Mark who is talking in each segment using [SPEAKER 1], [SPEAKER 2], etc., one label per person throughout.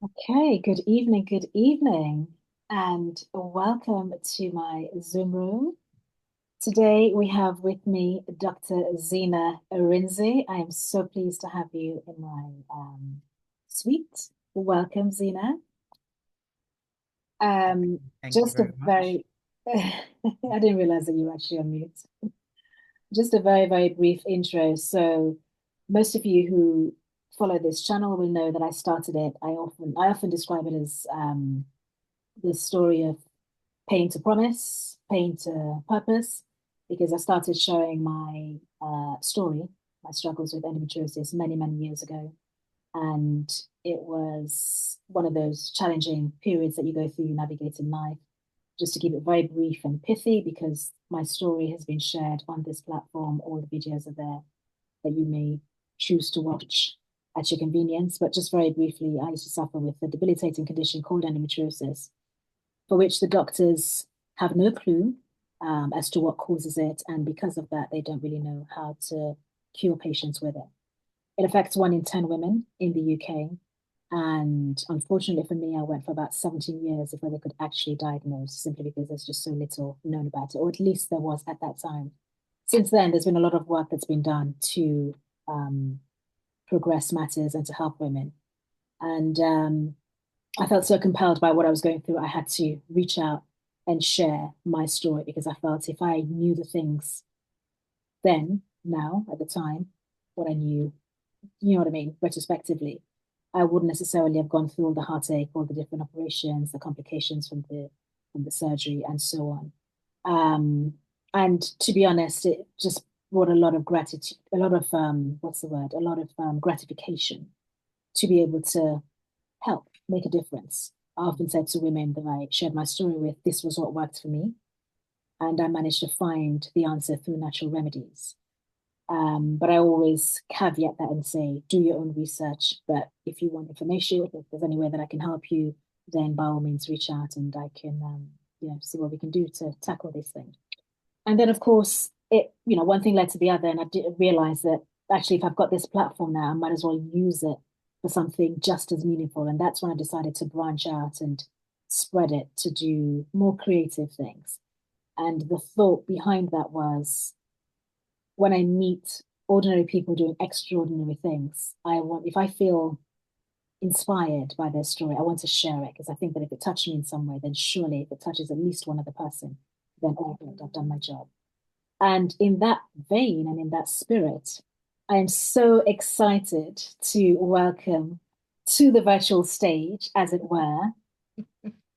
[SPEAKER 1] Okay, good evening, and welcome to my Zoom room. Today we have with me Dr. Zina Arinze. I am so pleased to have you in my suite. Welcome, Zina. Um,
[SPEAKER 2] Thank you
[SPEAKER 1] just a
[SPEAKER 2] very much.
[SPEAKER 1] very, I didn't realize that you were actually on mute. Just a very brief intro. So, most of you who follow this channel will know that I started it. I often describe it as the story of pain to promise, pain to purpose, because I started sharing my story, my struggles with endometriosis many years ago. And it was one of those challenging periods that you go through, you navigate in life. Just to keep it very brief and pithy, because my story has been shared on this platform, all the videos are there that you may choose to watch at your convenience. But just very briefly, I used to suffer with a debilitating condition called endometriosis, for which the doctors have no clue as to what causes it. And because of that, they don't really know how to cure patients with it. It affects 1 in 10 women in the UK. And unfortunately for me, I went for about 17 years before they could actually diagnose, simply because there's just so little known about it, or at least there was at that time. Since then, there's been a lot of work that's been done to um, progress matters and to help women. And I felt so compelled by what I was going through. I had to reach out and share my story, because I felt if I knew the things then, now, at the time, what I knew, you know what I mean, retrospectively, I wouldn't necessarily have gone through all the heartache, all the different operations, the complications from the surgery, and so on. Um, and to be honest, it just brought a lot of gratitude, a lot of what's the word, a lot of gratification to be able to help make a difference. I often said to women that I shared my story with, this was what worked for me, and I managed to find the answer through natural remedies. But I always caveat that and say, do your own research. But if you want information, if there's any way that I can help you, then by all means reach out and I can, see what we can do to tackle this thing. And then, of course, one thing led to the other, and I did realize that actually, if I've got this platform now, I might as well use it for something just as meaningful. And that's when I decided to branch out and spread it to do more creative things. And the thought behind that was, when I meet ordinary people doing extraordinary things, if I feel inspired by their story, I want to share it, because I think that if it touched me in some way, then surely if it touches at least one other person, then oh, good, I've done my job. And in that vein and in that spirit, I am so excited to welcome to the virtual stage, as it were,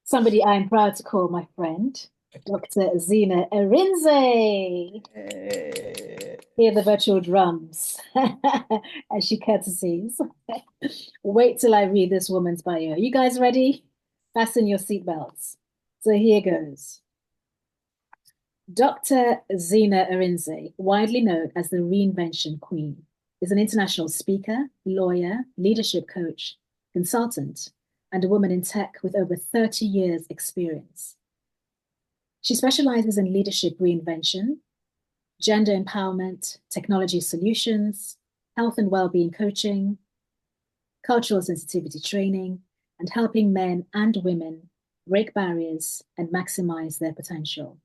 [SPEAKER 1] somebody I am proud to call my friend, Dr. Zina Arinze.
[SPEAKER 2] Eh,
[SPEAKER 1] Hear the virtual drums as she courtesies. Wait till I read this woman's bio. You guys ready? Fasten your seatbelts. So here goes. Dr. Zina Arinze, widely known as the Reinvention Queen, is an international speaker, lawyer, leadership coach, consultant, and a woman in tech with over 30 years' experience. She specializes in leadership reinvention, gender empowerment, technology solutions, health and well-being coaching, cultural sensitivity training, and helping men and women break barriers and maximize their potential.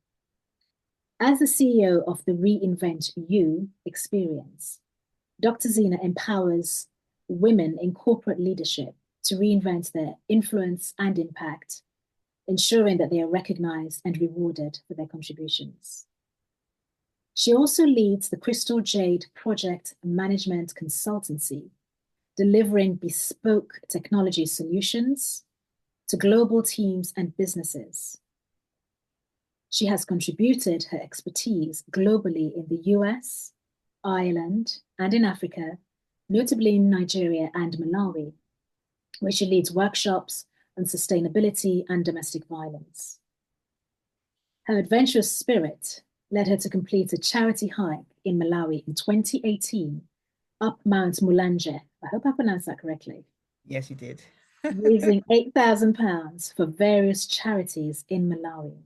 [SPEAKER 1] As the CEO of the Reinvent You experience, Dr. Zina empowers women in corporate leadership to reinvent their influence and impact, ensuring that they are recognized and rewarded for their contributions. She also leads the Crystal Jade Project Management Consultancy, delivering bespoke technology solutions to global teams and businesses. She has contributed her expertise globally in the US, Ireland, and in Africa, notably in Nigeria and Malawi, where she leads workshops on sustainability and domestic violence. Her adventurous spirit led her to complete a charity hike in Malawi in 2018 up Mount Mulnanje. I hope I pronounced that correctly.
[SPEAKER 2] yes, you did.
[SPEAKER 1] Raising £8,000 for various charities in Malawi.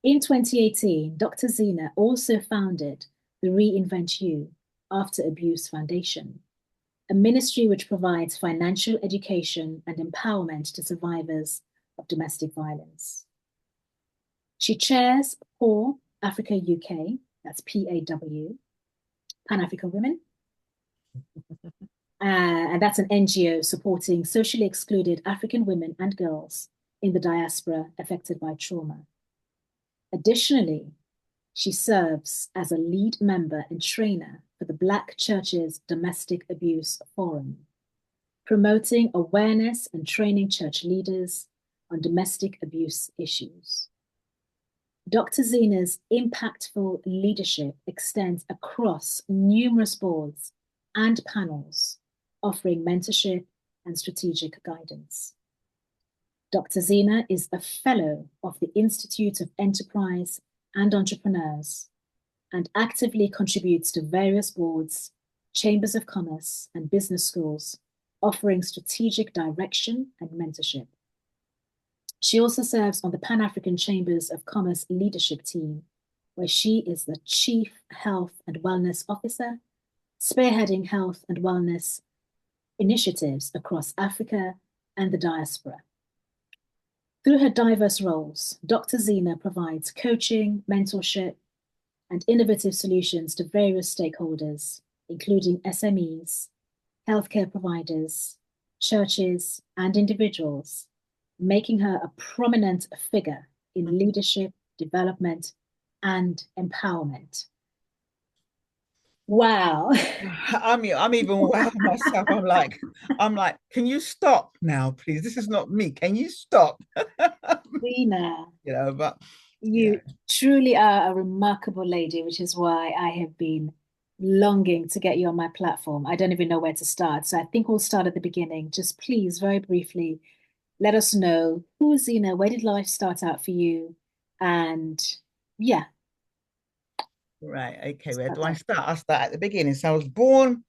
[SPEAKER 1] In 2018, Dr. Zina also founded the Reinvent You After Abuse Foundation, a ministry which provides financial education and empowerment to survivors of domestic violence. She chairs PAW Africa UK, that's PAW, Pan African Women, and that's an NGO supporting socially excluded African women and girls in the diaspora affected by trauma. Additionally, she serves as a lead member and trainer for the Black Churches Domestic Abuse Forum, promoting awareness and training church leaders on domestic abuse issues. Dr. Zina's impactful leadership extends across numerous boards and panels, offering mentorship and strategic guidance. Dr. Zina is a fellow of the Institute of Enterprise and Entrepreneurs and actively contributes to various boards, chambers of commerce, and business schools, offering strategic direction and mentorship. She also serves on the Pan-African Chambers of Commerce leadership team, where she is the Chief Health and Wellness Officer, spearheading health and wellness initiatives across Africa and the diaspora. Through her diverse roles, Dr. Zina provides coaching, mentorship, and innovative solutions to various stakeholders, including SMEs, healthcare providers, churches, and individuals, making her a prominent figure in leadership, development, and empowerment. Wow.
[SPEAKER 2] I'm even wow myself. I'm like, can you stop now, please? This is not me. Can you stop?
[SPEAKER 1] Zina,
[SPEAKER 2] But
[SPEAKER 1] you truly are a remarkable lady, which is why I have been longing to get you on my platform. I don't even know where to start. So I think we'll start at the beginning. Just please, very briefly, let us know who is Zina, where did life start out for you? And yeah.
[SPEAKER 2] Right. Okay. Where do I start? I'll start at the beginning. So I was born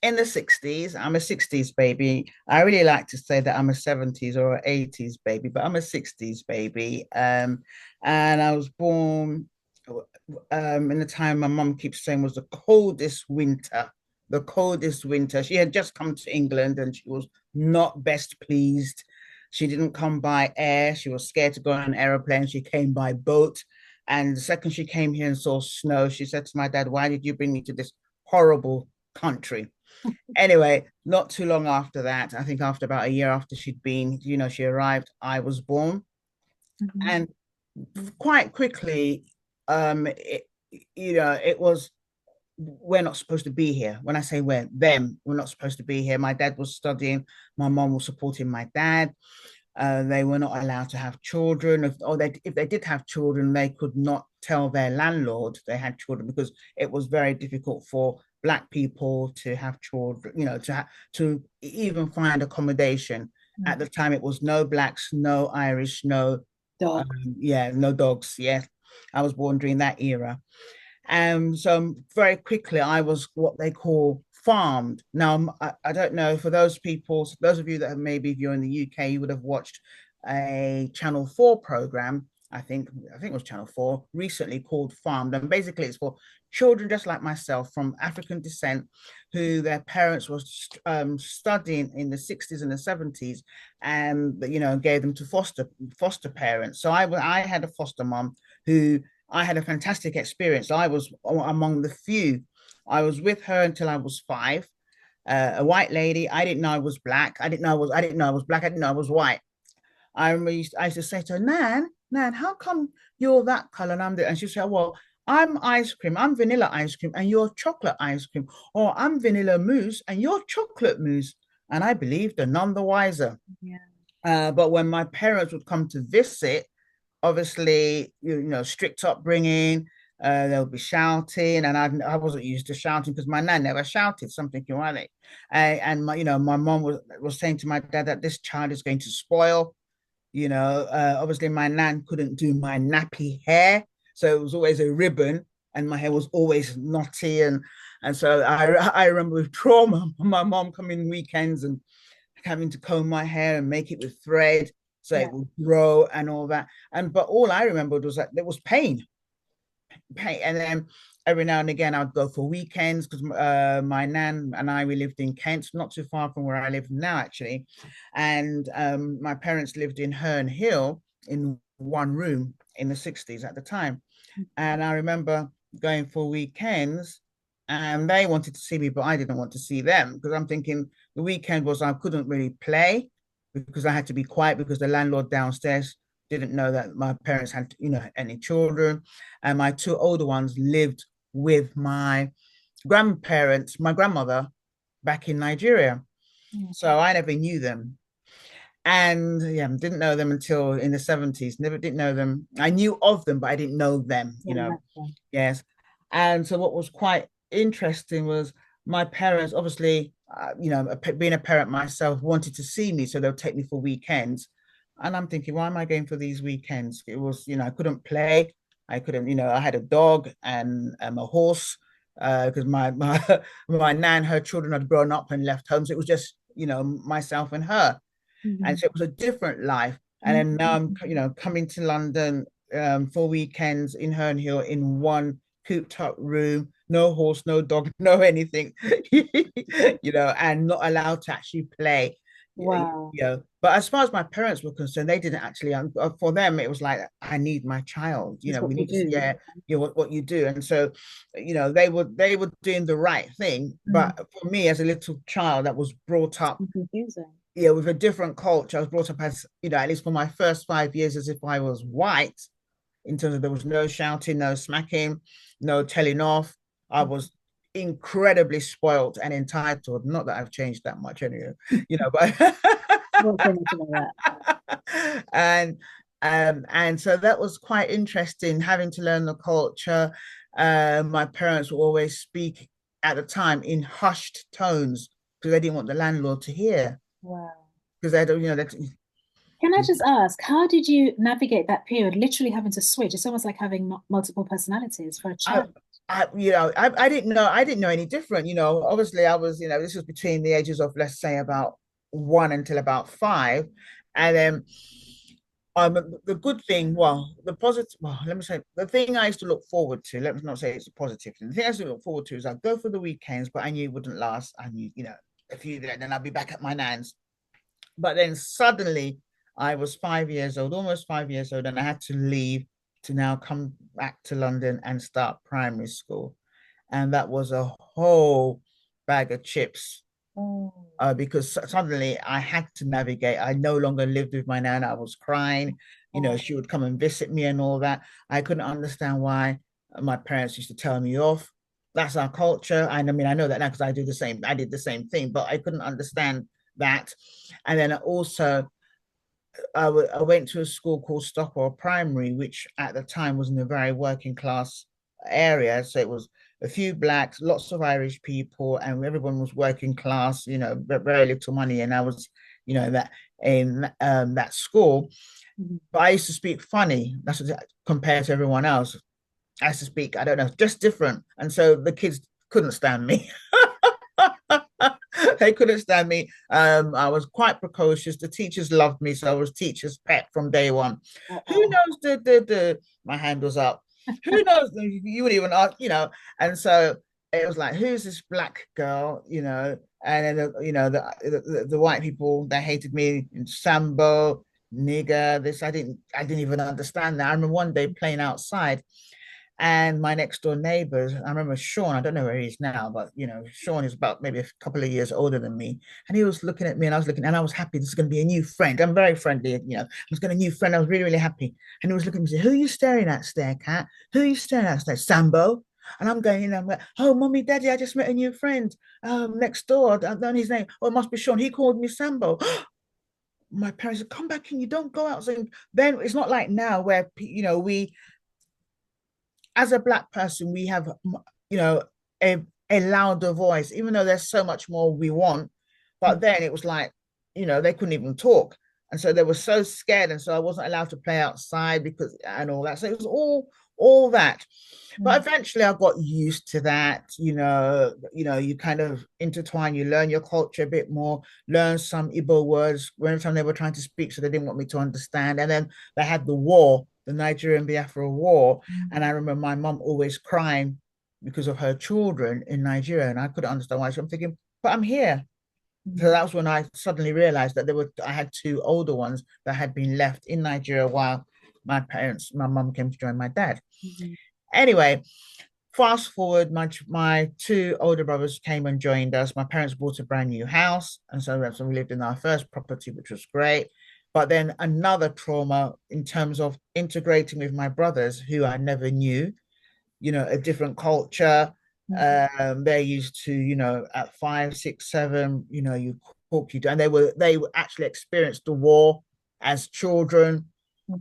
[SPEAKER 2] in the 60s. I'm a 60s baby. I really like to say that I'm a 70s or an 80s baby, but I'm a 60s baby. And I was born in the time my mum keeps saying was the coldest winter. The coldest winter. She had just come to England and she was not best pleased. She didn't come by air. She was scared to go on an aeroplane. She came by boat. And the second she came here and saw snow, she said to my dad, "Why did you bring me to this horrible country?" Anyway, not too long after that, I think after about a year after she'd been, she arrived, I was born.
[SPEAKER 1] Mm-hmm.
[SPEAKER 2] And quite quickly, it was, we're not supposed to be here. When I say we're not supposed to be here. My dad was studying, my mom was supporting my dad. They were not allowed to have children. If they did have children, they could not tell their landlord they had children because it was very difficult for Black people to have children, to even find accommodation.
[SPEAKER 1] Mm.
[SPEAKER 2] At the time, it was no Blacks, no Irish, no,
[SPEAKER 1] Dog.
[SPEAKER 2] no dogs. Yeah, I was born during that era. So very quickly, I was what they call farmed. Now, I don't know, for those people, those of you that have, maybe if you're in the UK, you would have watched a Channel 4 program. I think it was Channel 4 recently, called Farmed. And basically it's for children just like myself from African descent who their parents was studying in the 60s and the 70s and gave them to foster parents. So I had a foster mom who I had a fantastic experience. I was among the few. I was with her until I was 5. A white lady. I didn't know I was Black. I didn't know I was Black. I didn't know I was white. I used to say to her, Nan, how come you're that color and I'm the, and she said, well, I'm ice cream, I'm vanilla ice cream, and you're chocolate ice cream, or I'm vanilla mousse and you're chocolate mousse. And I believed her, none the wiser.
[SPEAKER 1] Yeah.
[SPEAKER 2] But when my parents would come to visit, obviously, strict upbringing, they'll be shouting, and I wasn't used to shouting because my nan never shouted. Something you want it, and my mom was saying to my dad that this child is going to spoil. Obviously my nan couldn't do my nappy hair, so it was always a ribbon, and my hair was always knotty, and so I remember with trauma, my mom coming weekends and having to comb my hair and make it with thread so
[SPEAKER 1] Yeah.
[SPEAKER 2] it would grow and all that. But all I remembered was that there was pain. And then every now and again I'd go for weekends because my nan and I, we lived in Kent, not too far from where I live now, actually. And my parents lived in Herne Hill in one room in the 60s at the time. And I remember going for weekends and they wanted to see me, but I didn't want to see them because I'm thinking the weekend was I couldn't really play because I had to be quiet because the landlord downstairs didn't know that my parents had, any children. And my two older ones lived with my grandparents, my grandmother back in Nigeria.
[SPEAKER 1] Mm.
[SPEAKER 2] So I never knew them. And yeah, didn't know them until in the 70s. Never did know them. I knew of them, but I didn't know
[SPEAKER 1] Yeah,
[SPEAKER 2] them.
[SPEAKER 1] that's fun.
[SPEAKER 2] Yes. And so what was quite interesting was my parents, obviously, being a parent myself, wanted to see me. So they'll take me for weekends. And I'm thinking, why am I going for these weekends? It was, I couldn't play. I couldn't, I had a dog and a horse because my nan, her children had grown up and left home. So it was just, myself and her. And
[SPEAKER 1] Mhm.
[SPEAKER 2] so it was a different life. And then now I'm,
[SPEAKER 1] Mhm.
[SPEAKER 2] coming to London for weekends in Herne Hill in one cooped up room, no horse, no dog, no anything, and not allowed to actually play.
[SPEAKER 1] Wow,
[SPEAKER 2] But as far as my parents were concerned, they didn't actually. For them, it was like, I need my child.
[SPEAKER 1] that's what
[SPEAKER 2] We
[SPEAKER 1] you
[SPEAKER 2] need to see,
[SPEAKER 1] do.
[SPEAKER 2] yeah, what you do. And so, they were doing the right thing.
[SPEAKER 1] Mm.
[SPEAKER 2] But for me, as a little child that was brought up,
[SPEAKER 1] It's confusing.
[SPEAKER 2] with a different culture. I was brought up as, at least for my first 5 years, as if I was white, in terms of there was no shouting, no smacking, no telling off. I was incredibly spoiled and entitled. Not that I've changed that much anyway, but
[SPEAKER 1] Well, so much about that.
[SPEAKER 2] and and so that was quite interesting having to learn the culture. My parents would always speak at the time in hushed tones because they didn't want the landlord to hear
[SPEAKER 1] Wow.
[SPEAKER 2] because they don't,
[SPEAKER 1] Can I just ask, how did you navigate that period, literally having to switch? It's almost like having multiple personalities for a
[SPEAKER 2] I,
[SPEAKER 1] child.
[SPEAKER 2] I didn't know any different. Obviously I was, this was between the ages of, let's say, about 1 until about 5. And then the good thing, well, the positive, well, let me say, the thing I used to look forward to, let me not say it's a positive thing. The thing I used to look forward to is I'd go for the weekends, but I knew it wouldn't last. I knew, a few there, then I'd be back at my nan's. But then suddenly I was 5 years old, almost 5 years old, and I had to leave to now come back to London and start primary school. And that was a whole bag of chips
[SPEAKER 1] Oh,
[SPEAKER 2] because suddenly I had to navigate. I no longer lived with my nan. I was crying.
[SPEAKER 1] wow.
[SPEAKER 2] She would come and visit me and all that. I couldn't understand why my parents used to tell me off. That's our culture. And I mean, I know that now because I do the same. I did the same thing, but I couldn't understand that. And then also, I went to a school called Stockwell Primary, which at the time was in a very working class area. So it was a few blacks, lots of Irish people, and everyone was working class, but very little money. And I was, that in that school.
[SPEAKER 1] Mhm.
[SPEAKER 2] But I used to speak funny. That's what, compared to everyone else. I used to speak, I don't know, just different. And so the kids couldn't stand me. They couldn't stand me. I was quite precocious. The teachers loved me, so I was teacher's pet from day one. Who
[SPEAKER 1] Uh-oh.
[SPEAKER 2] knows the my hand was up. Who knows you would even ask, and so it was like, who's this black girl, and then the white people that hated me in Sambo, nigger, this I didn't even understand that. I remember one day playing outside and my next door neighbors, I remember Sean, I don't know where he is now, but Sean is about maybe a couple of years older than me. And he was looking at me and I was looking, and I was happy this is going to be a new friend. I'm very friendly, I was going to new friend. I was really, really happy. And he was looking at me and said, who are you staring at, stare cat? Who are you staring at, stare? Sambo? And I'm going, I'm like, oh, mommy, daddy, I just met a new friend next door. I don't know his name. Oh, it must be Sean. He called me Sambo. My parents said, come back in, you don't go out. So then it's not like now where, we as a black person, we have, you know, a, a louder voice, even though there's so much more we want. But then it was like, they couldn't even talk. And so they were so scared. And so I wasn't allowed to play outside because, and all that. So it was all that. But
[SPEAKER 1] Mm.
[SPEAKER 2] eventually I got used to that. You kind of intertwine, you learn your culture a bit more, learn some Igbo words every time they were trying to speak, so they didn't want me to understand. And then they had the war, the Nigerian Biafra war. And I remember my mom always crying because of her children in Nigeria, and I couldn't understand why. So I'm thinking, but I'm here. So
[SPEAKER 1] Mm-hmm.
[SPEAKER 2] that was when I suddenly realized that I had two older ones that had been left in Nigeria while my mum came to join my dad.
[SPEAKER 1] Mm-hmm.
[SPEAKER 2] Anyway, fast forward, my two older brothers came and joined us. My parents bought a brand new house, and so we lived in our first property, which was great. But then another trauma in terms of integrating with my brothers, who I never knew, a different culture.
[SPEAKER 1] Mm-hmm.
[SPEAKER 2] They're used to, at 5, 6, 7, you cook, you do, and they actually experienced the war as children.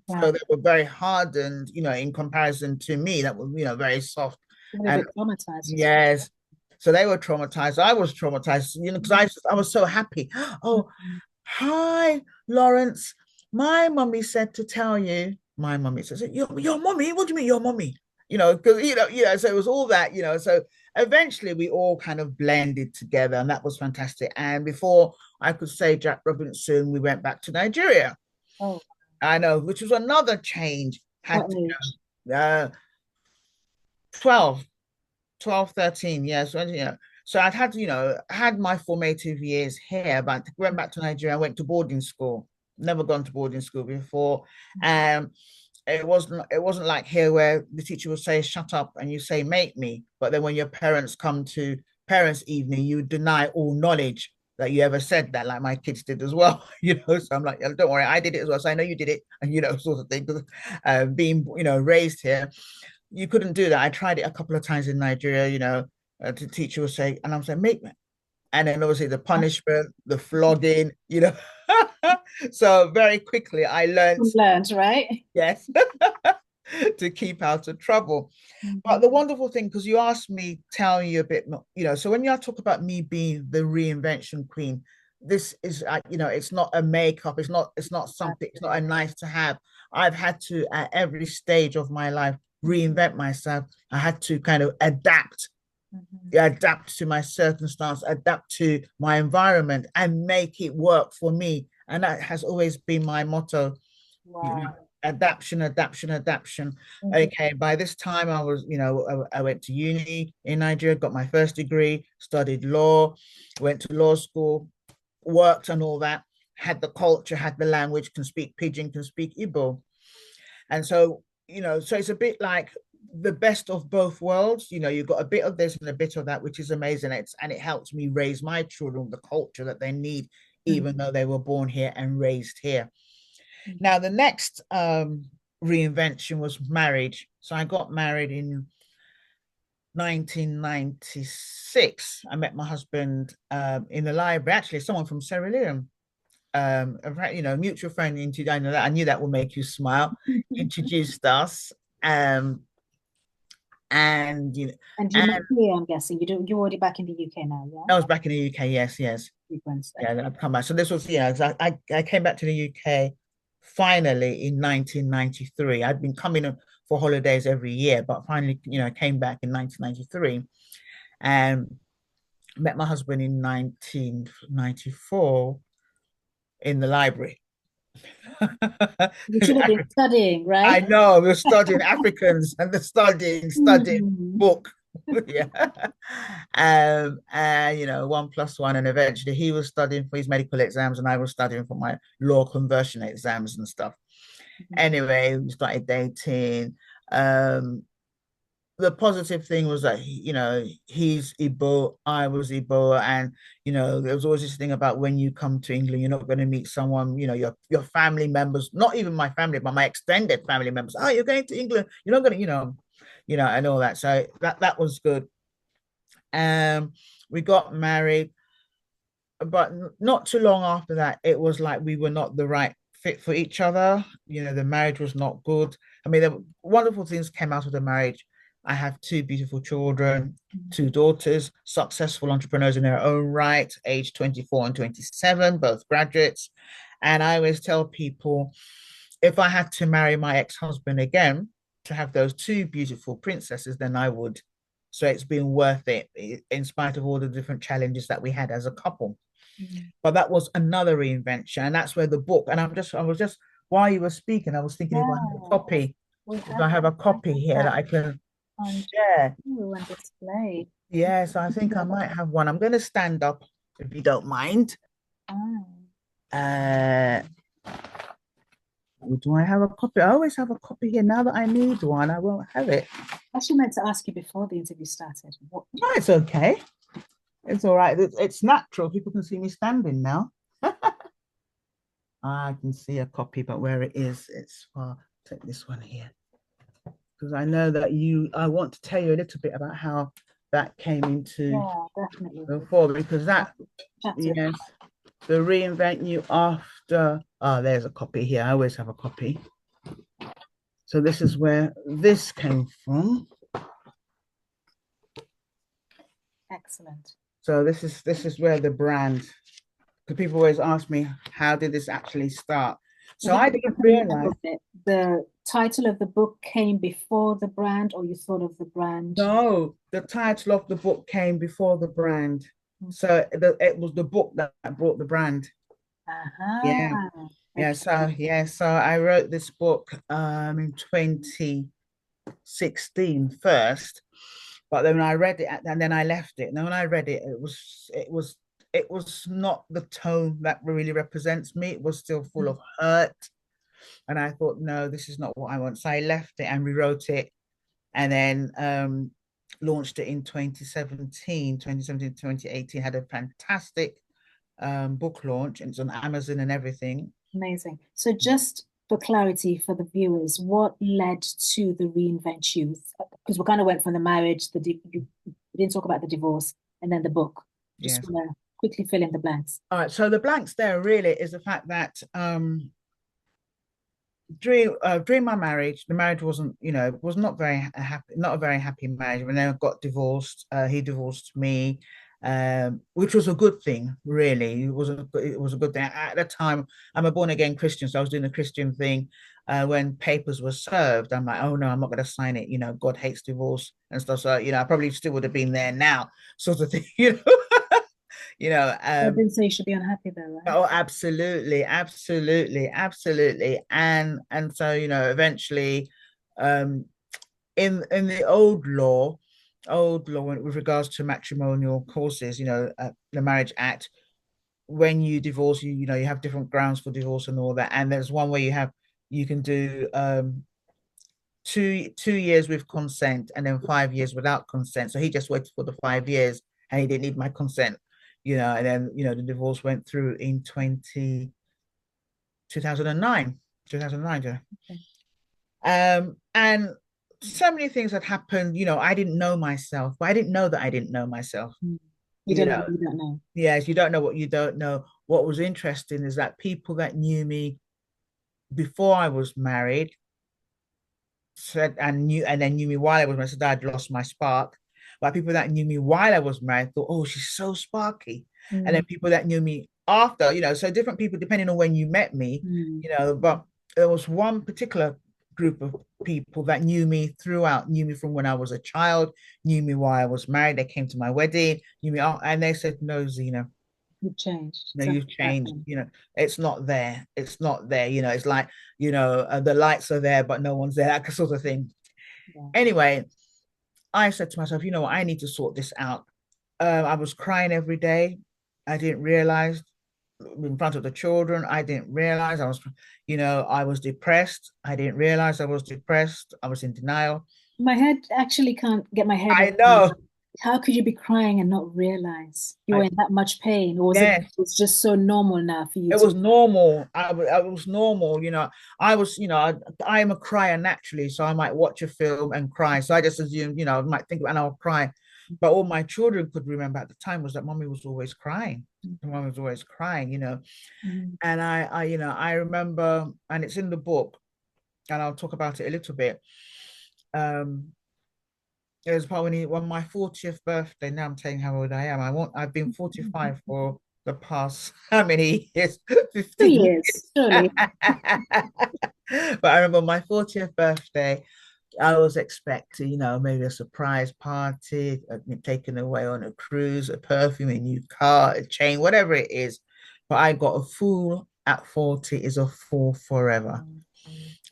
[SPEAKER 2] So
[SPEAKER 1] Okay.
[SPEAKER 2] they were very hardened, in comparison to me, that was, very soft.
[SPEAKER 1] A little
[SPEAKER 2] And
[SPEAKER 1] bit traumatized as
[SPEAKER 2] yes, so they were traumatized. I was traumatized, because
[SPEAKER 1] well.
[SPEAKER 2] I was so happy. Oh,
[SPEAKER 1] Mm-hmm.
[SPEAKER 2] hi, Lawrence. My mummy said to tell you. My mummy says, your mummy? What do you mean, your mummy? Because so it was all that, So eventually, we all kind of blended together, and that was fantastic. And before I could say Jack Robinson, we went back to Nigeria.
[SPEAKER 1] Oh,
[SPEAKER 2] I know, which was another change.
[SPEAKER 1] what
[SPEAKER 2] Had
[SPEAKER 1] age?
[SPEAKER 2] 12, 12, 13 years. So I'd had my formative years here, but went back to Nigeria. I went to boarding school. Never gone to boarding school before. Um, it wasn't like here where the teacher would say shut up and you say make me, but then when your parents come to parents evening, you deny all knowledge that you ever said that, like my kids did as well. So I'm like, don't worry, I did it as well, so I know you did it, and sort of thing. Because being raised here, you couldn't do that. I tried it a couple of times in Nigeria. The teacher would say, and I'm saying make me, and then obviously the punishment, the flogging. So very quickly I learned,
[SPEAKER 1] Learned, right?
[SPEAKER 2] yes, to keep out of trouble.
[SPEAKER 1] Mm-hmm.
[SPEAKER 2] But the wonderful thing, because you asked me, telling you a bit, so when you talk about me being the reinvention queen, this is, it's not a makeup, it's not something, it's not a
[SPEAKER 1] Exactly.
[SPEAKER 2] nice to have. I've had to, at every stage of my life,
[SPEAKER 1] Mm-hmm.
[SPEAKER 2] reinvent myself. I had to kind of
[SPEAKER 1] Mm-hmm.
[SPEAKER 2] adapt to my circumstance, adapt to my environment, and make it work for me. And that has always been my motto.
[SPEAKER 1] Wow.
[SPEAKER 2] Adaption, adaption, adaption.
[SPEAKER 1] Mm-hmm.
[SPEAKER 2] Okay, by this time I was, I went to uni in Nigeria, got my first degree, studied law, went to law school, worked and all that, had the culture, had the language, can speak Pidgin, can speak Igbo. And so, so it's a bit like the best of both worlds. You've got a bit of this and a bit of that, which is amazing. It helps me raise my children with the culture that they need, even though they were born here and raised here.
[SPEAKER 1] Mm-hmm.
[SPEAKER 2] Now, the next reinvention was marriage. So I got married in 1996. I met my husband in the library. Actually, someone from Sierra Leone, mutual friend. I knew that would make you smile. Introduced us, um, and
[SPEAKER 1] And you
[SPEAKER 2] and
[SPEAKER 1] met here, I'm guessing. You're already back in the UK now, yeah?
[SPEAKER 2] I was back in the UK. Yes, yes,
[SPEAKER 1] Sequence.
[SPEAKER 2] yeah.
[SPEAKER 1] Okay.
[SPEAKER 2] I've come back. So this was, I came back to the UK finally in 1993. I'd been coming for holidays every year, but finally, came back in 1993 and met my husband in 1994 in the library.
[SPEAKER 1] You should have been studying,
[SPEAKER 2] I
[SPEAKER 1] right?
[SPEAKER 2] know, we're studying Africans and the studying
[SPEAKER 1] Hmm.
[SPEAKER 2] book. Yeah. And 1+1, and eventually he was studying for his medical exams and I was studying for my law conversion exams and stuff. Anyway, we started dating. Um, the positive thing was that he's Igbo, I was Igbo, and there was always this thing about when you come to England, you're not going to meet someone, your family members, not even my family, but my extended family members. Oh, you're going to England, you're not going to, and all that. So that was good. We got married, but not too long after that, it was like we were not the right fit for each other. The marriage was not good. I mean, the wonderful things came out of the marriage. I have two beautiful children, two daughters, successful entrepreneurs in their own right, age 24 and 27, both graduates. And I always tell people, if I had to marry my ex-husband again to have those two beautiful princesses, then I would. So it's been worth it in spite of all the different challenges that we had as a couple.
[SPEAKER 1] Mm.
[SPEAKER 2] But that was another reinvention, and that's where the book. And I was just while you were speaking, I was thinking if I have a
[SPEAKER 1] Yeah,
[SPEAKER 2] copy,
[SPEAKER 1] we
[SPEAKER 2] if
[SPEAKER 1] have
[SPEAKER 2] I have a
[SPEAKER 1] I
[SPEAKER 2] copy
[SPEAKER 1] have
[SPEAKER 2] here
[SPEAKER 1] that.
[SPEAKER 2] that I can.
[SPEAKER 1] On
[SPEAKER 2] Yeah.
[SPEAKER 1] show and display.
[SPEAKER 2] Yes, I think I might have one. I'm going to stand up if you don't mind.
[SPEAKER 1] Ah,
[SPEAKER 2] Uh, do I have a copy? I always have a copy here. Now that I need one, I won't have it.
[SPEAKER 1] I actually meant to ask you before the interview started. What?
[SPEAKER 2] No, it's okay. It's all right. It's natural. People can see me standing now. I can see a copy, but where it is, it's far. Take this one here because I know that I want to tell you a little bit about how that came into
[SPEAKER 1] Yeah, definitely.
[SPEAKER 2] the fore because that,
[SPEAKER 1] Chat to
[SPEAKER 2] yes, the reinvent you after. Oh, there's a copy here. I always have a copy. So this is where this came from.
[SPEAKER 1] Excellent.
[SPEAKER 2] So this is where the brand, because people always ask me, how did this actually start?
[SPEAKER 1] Is
[SPEAKER 2] So
[SPEAKER 1] it
[SPEAKER 2] I
[SPEAKER 1] the
[SPEAKER 2] didn't
[SPEAKER 1] title
[SPEAKER 2] realize.
[SPEAKER 1] of it? The title of the book came before the brand, or you thought of the brand?
[SPEAKER 2] No, the title of the book came before the brand.
[SPEAKER 1] Mm.
[SPEAKER 2] So it was the book that brought the brand. Yeah.
[SPEAKER 1] Aha.
[SPEAKER 2] Yeah.
[SPEAKER 1] Okay.
[SPEAKER 2] So I wrote this book in 2016 first, but then I read it and then I left it. And then when I read it, it was not the tone that really represents me. It was still full of hurt. And I thought, no, this is not what I want. So I left it and rewrote it and then launched it in 2018, had a fantastic book launch, and it's on Amazon and everything.
[SPEAKER 1] Amazing. So just for clarity for the viewers, what led to the reinvent youth? Because we kind of went from the marriage, you didn't talk about the divorce, and then the book. Just
[SPEAKER 2] Yes.
[SPEAKER 1] want to quickly fill in the blanks.
[SPEAKER 2] All right. So the blanks there really is the fact that during my marriage, the marriage wasn't, was not very happy, not a very happy marriage. When I got divorced, he divorced me, which was a good thing, really. It was a good thing. At the time, I'm a born again Christian, so I was doing the Christian thing. When papers were served, I'm like, oh no, I'm not going to sign it. God hates divorce and stuff. So, I probably still would have been there now, sort of thing. You know,
[SPEAKER 1] I
[SPEAKER 2] um,
[SPEAKER 1] didn't say you should be unhappy though, right?
[SPEAKER 2] Oh, absolutely, absolutely, absolutely. And so, eventually, um, in the old law with regards to matrimonial courses, the Marriage Act, when you divorce, you have different grounds for divorce and all that. And there's one where you can do 2 years with consent and then 5 years without consent. So he just waited for the 5 years and he didn't need my consent, and then the divorce went through in 2009. 2009, yeah.
[SPEAKER 1] Okay.
[SPEAKER 2] And so many things had happened. I didn't know myself, but I didn't know that I didn't know myself.
[SPEAKER 1] Mm. You
[SPEAKER 2] You
[SPEAKER 1] don't know
[SPEAKER 2] know,
[SPEAKER 1] what you don't know.
[SPEAKER 2] yes, you don't know what you don't know. What was interesting is that people that knew me before I was married said and then knew me while I was married said I'd lost my spark. But people that knew me while I was married thought, oh, she's so sparky. And then
[SPEAKER 1] Mm.
[SPEAKER 2] people that knew me after, so different people depending on when you met me,
[SPEAKER 1] Mm.
[SPEAKER 2] but there was one particular group of people that knew me throughout, knew me from when I was a child, knew me while I was married. They came to my wedding, knew me, and they said, no, Zina,
[SPEAKER 1] You've changed.
[SPEAKER 2] no,
[SPEAKER 1] Something
[SPEAKER 2] you've changed.
[SPEAKER 1] happened.
[SPEAKER 2] It's not there. It's not there. It's like, the lights are there, but no one's there, that sort of thing.
[SPEAKER 1] Yeah.
[SPEAKER 2] Anyway, I said to myself, what, I need to sort this out. I was crying every day. I didn't realize in front of the children. I didn't realize I was depressed. I didn't realize I was depressed. I was in denial.
[SPEAKER 1] My head actually can't get my head
[SPEAKER 2] I
[SPEAKER 1] around.
[SPEAKER 2] know.
[SPEAKER 1] How could you be crying and not realize you were
[SPEAKER 2] I
[SPEAKER 1] in that much pain? Or was it
[SPEAKER 2] Yes,
[SPEAKER 1] it's just so normal now for you
[SPEAKER 2] it
[SPEAKER 1] to?
[SPEAKER 2] was normal. I was normal. I was, I am a crier naturally, so I might watch a film and cry. So I just assumed, I might think and I'll cry. But all my children could remember at the time was that mommy was always crying. Mommy was always crying.
[SPEAKER 1] Mm.
[SPEAKER 2] And I remember, and it's in the book, and I'll talk about it a little bit. Um, it was probably when my 40th birthday. Now I'm telling how old I am. I've been 45 for the past how many years?
[SPEAKER 1] 2
[SPEAKER 2] 15
[SPEAKER 1] years,
[SPEAKER 2] years.
[SPEAKER 1] surely.
[SPEAKER 2] But I remember my 40th birthday, I was expecting, maybe a surprise party, taken away on a cruise, a perfume, a new car, a chain, whatever it is. But I got a fool at 40 is a fool forever.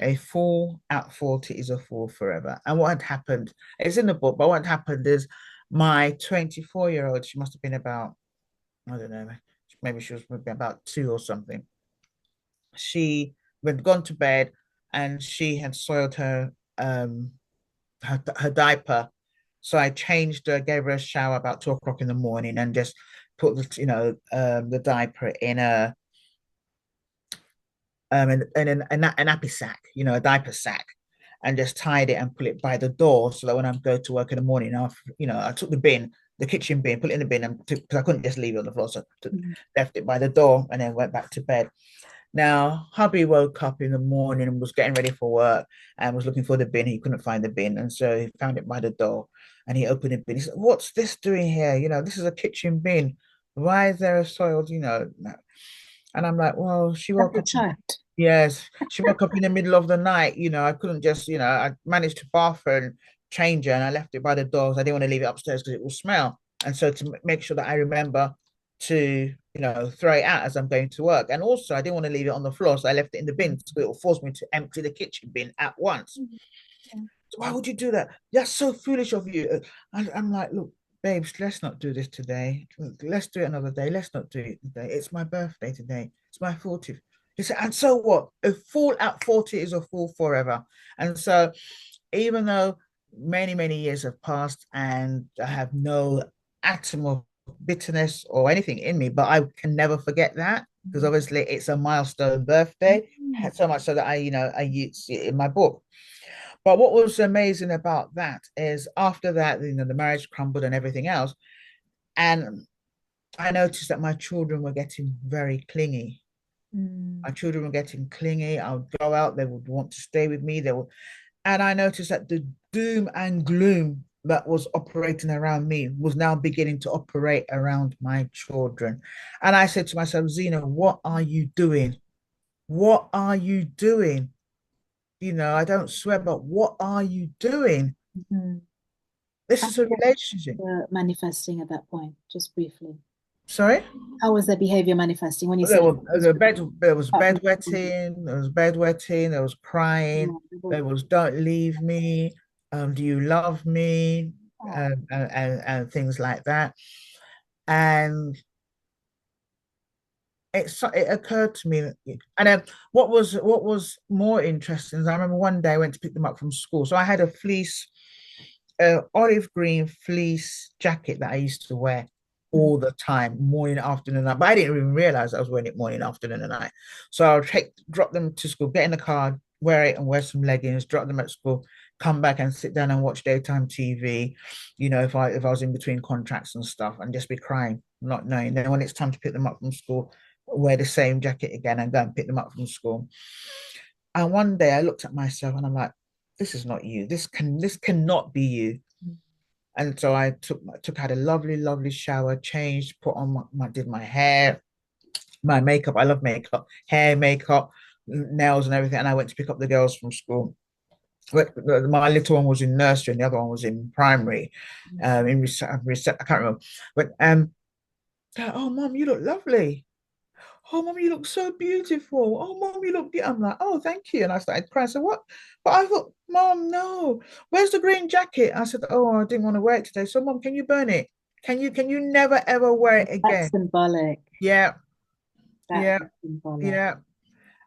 [SPEAKER 2] A fool at 40 is a fool forever. And what had happened, it's in the book, but what had happened is my 24-year-old, she must have been about, I don't know, maybe she was maybe about two or something. She had gone to bed and she had soiled her diaper. So I changed her, gave her a shower about 2 o'clock in the morning and just put the diaper in a an nappy sack, a diaper sack, and just tied it and put it by the door so that when I go to work in the morning, I took the kitchen bin, put it in the bin, and because I couldn't just leave it on the floor, so I left it by the door and then went back to bed. Now, hubby woke up in the morning and was getting ready for work and was looking for the bin. He couldn't find the bin, and so he found it by the door and he opened the bin. He said, "What's this doing here? This is a kitchen bin. Why is there a soiled, And I'm like, well, she
[SPEAKER 1] That's
[SPEAKER 2] woke
[SPEAKER 1] a
[SPEAKER 2] up.
[SPEAKER 1] child.
[SPEAKER 2] Yes, she woke up in the middle of the night. I couldn't just, I managed to bath her and change her, and I left it by the doors. I didn't want to leave it upstairs because it will smell. And so to make sure that I remember to, throw it out as I'm going to work. And also, I didn't want to leave it on the floor, so I left it in the bin. So it will force me to empty the kitchen bin at once.
[SPEAKER 1] Yeah.
[SPEAKER 2] So why would you do that? That's so foolish of you. I'm like, look, babes, let's not do this today. Let's do it another day. Let's not do it today. It's my birthday today. It's my 40th. He said, and so what? A fool at 40 is a fool forever. And so, even though many, many years have passed and I have no atom of bitterness or anything in me, but I can never forget that because obviously it's a milestone birthday.
[SPEAKER 1] Mm.
[SPEAKER 2] So much so that I use it in my book. But what was amazing about that is after that, the marriage crumbled and everything else. And I noticed that my children were getting very clingy.
[SPEAKER 1] Mm.
[SPEAKER 2] My children were getting clingy. I would go out, they would want to stay with me. And I noticed that the doom and gloom that was operating around me was now beginning to operate around my children. And I said to myself, Zina, what are you doing? What are you doing? I don't swear, but what are you doing?
[SPEAKER 1] Mhm.
[SPEAKER 2] This
[SPEAKER 1] How
[SPEAKER 2] is a
[SPEAKER 1] was
[SPEAKER 2] relationship.
[SPEAKER 1] the manifesting at that point? Just briefly.
[SPEAKER 2] Sorry?
[SPEAKER 1] How was the behavior manifesting when you
[SPEAKER 2] There
[SPEAKER 1] say
[SPEAKER 2] was
[SPEAKER 1] just
[SPEAKER 2] there was
[SPEAKER 1] about
[SPEAKER 2] bed wetting, there was crying, there was don't leave me, do you love me,
[SPEAKER 1] oh,
[SPEAKER 2] and things like that. And it occurred to me, and then what was more interesting is I remember one day I went to pick them up from school. So I had a fleece, olive green fleece jacket that I used to wear
[SPEAKER 1] mhm.
[SPEAKER 2] all the time, morning, afternoon, night. But I didn't even realize I was wearing it morning, afternoon, and night. So I'll drop them to school, get in the car, wear it, and wear some leggings, drop them at school, come back and sit down and watch daytime TV. If I was in between contracts and stuff, and just be crying, not knowing. Then when it's time to pick them up from school, wear the same jacket again and go and pick them up from school. And one day I looked at myself and I'm like, this is not you. This cannot be you. And so I had a lovely, lovely shower, changed, put on did my hair, my makeup. I love makeup, hair, makeup, nails, and everything. And I went to pick up the girls from school. My little one was in nursery, and the other one was in primary. In I can't remember. But oh, mom, you look lovely. Oh, mom, you look so beautiful. Oh, mom, you look beautiful. I'm like, oh, thank you. And I started crying. So what? But I thought, mom, no. Where's the green jacket? I said, oh, I didn't want to wear it today. So, mom, can you burn it? Can you never ever wear it
[SPEAKER 1] That's
[SPEAKER 2] again?
[SPEAKER 1] symbolic.
[SPEAKER 2] Yeah,
[SPEAKER 1] That
[SPEAKER 2] yeah,
[SPEAKER 1] is symbolic.
[SPEAKER 2] yeah.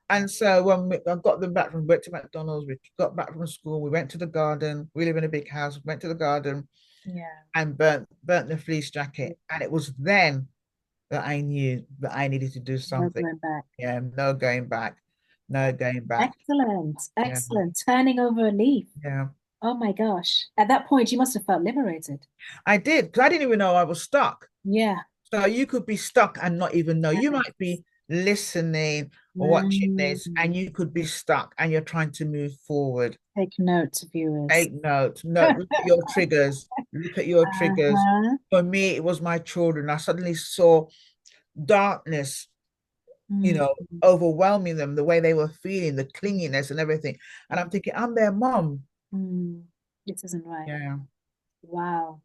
[SPEAKER 2] And so I got them back from went to McDonald's, we got back from school, we went to the garden. We live in a big house, went to the garden
[SPEAKER 1] Yeah.
[SPEAKER 2] and burnt the fleece jacket. And it was then that I knew that I needed to do
[SPEAKER 1] No
[SPEAKER 2] something.
[SPEAKER 1] going back.
[SPEAKER 2] Yeah, no going back. No going back.
[SPEAKER 1] Excellent.
[SPEAKER 2] Yeah,
[SPEAKER 1] Excellent. Turning over a leaf.
[SPEAKER 2] yeah.
[SPEAKER 1] Oh my gosh. At that point, you must have felt liberated.
[SPEAKER 2] I did because I didn't even know I was stuck.
[SPEAKER 1] Yeah.
[SPEAKER 2] So you could be stuck and not even know. You might
[SPEAKER 1] Yes.
[SPEAKER 2] be listening or watching
[SPEAKER 1] Mm.
[SPEAKER 2] this, and you could be stuck and you're trying to move forward.
[SPEAKER 1] Take note, viewers.
[SPEAKER 2] Take note. Note. Look at your triggers. Look at your triggers.
[SPEAKER 1] Uh-huh.
[SPEAKER 2] For me, it was my children. I suddenly saw darkness,
[SPEAKER 1] Mm.
[SPEAKER 2] overwhelming them, the way they were feeling, the clinginess and everything. And I'm thinking, I'm their mom.
[SPEAKER 1] Mm. This isn't right.
[SPEAKER 2] Yeah,
[SPEAKER 1] Wow.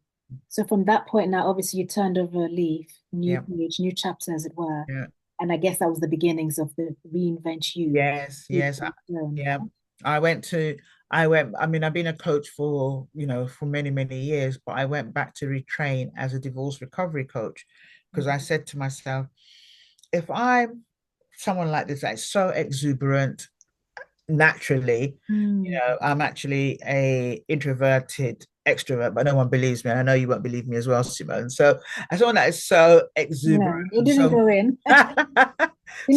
[SPEAKER 1] So from that point now, obviously you turned over a leaf, new
[SPEAKER 2] yeah,
[SPEAKER 1] page, new chapter, as it were.
[SPEAKER 2] yeah.
[SPEAKER 1] And I guess that was the beginnings of the Reinvent You.
[SPEAKER 2] Yes,
[SPEAKER 1] With
[SPEAKER 2] yes.
[SPEAKER 1] Stone,
[SPEAKER 2] Yeah.
[SPEAKER 1] yeah.
[SPEAKER 2] I went to, I mean, I've been a coach for, for many, many years, but I went back to retrain as a divorce recovery coach because I said to myself, if I'm someone like this that's so exuberant naturally,
[SPEAKER 1] Mm.
[SPEAKER 2] I'm actually a introverted extrovert, but no one believes me. And I know you won't believe me as well, Simone. So as someone that is so exuberant
[SPEAKER 1] Yeah, it
[SPEAKER 2] and
[SPEAKER 1] didn't
[SPEAKER 2] so
[SPEAKER 1] go in.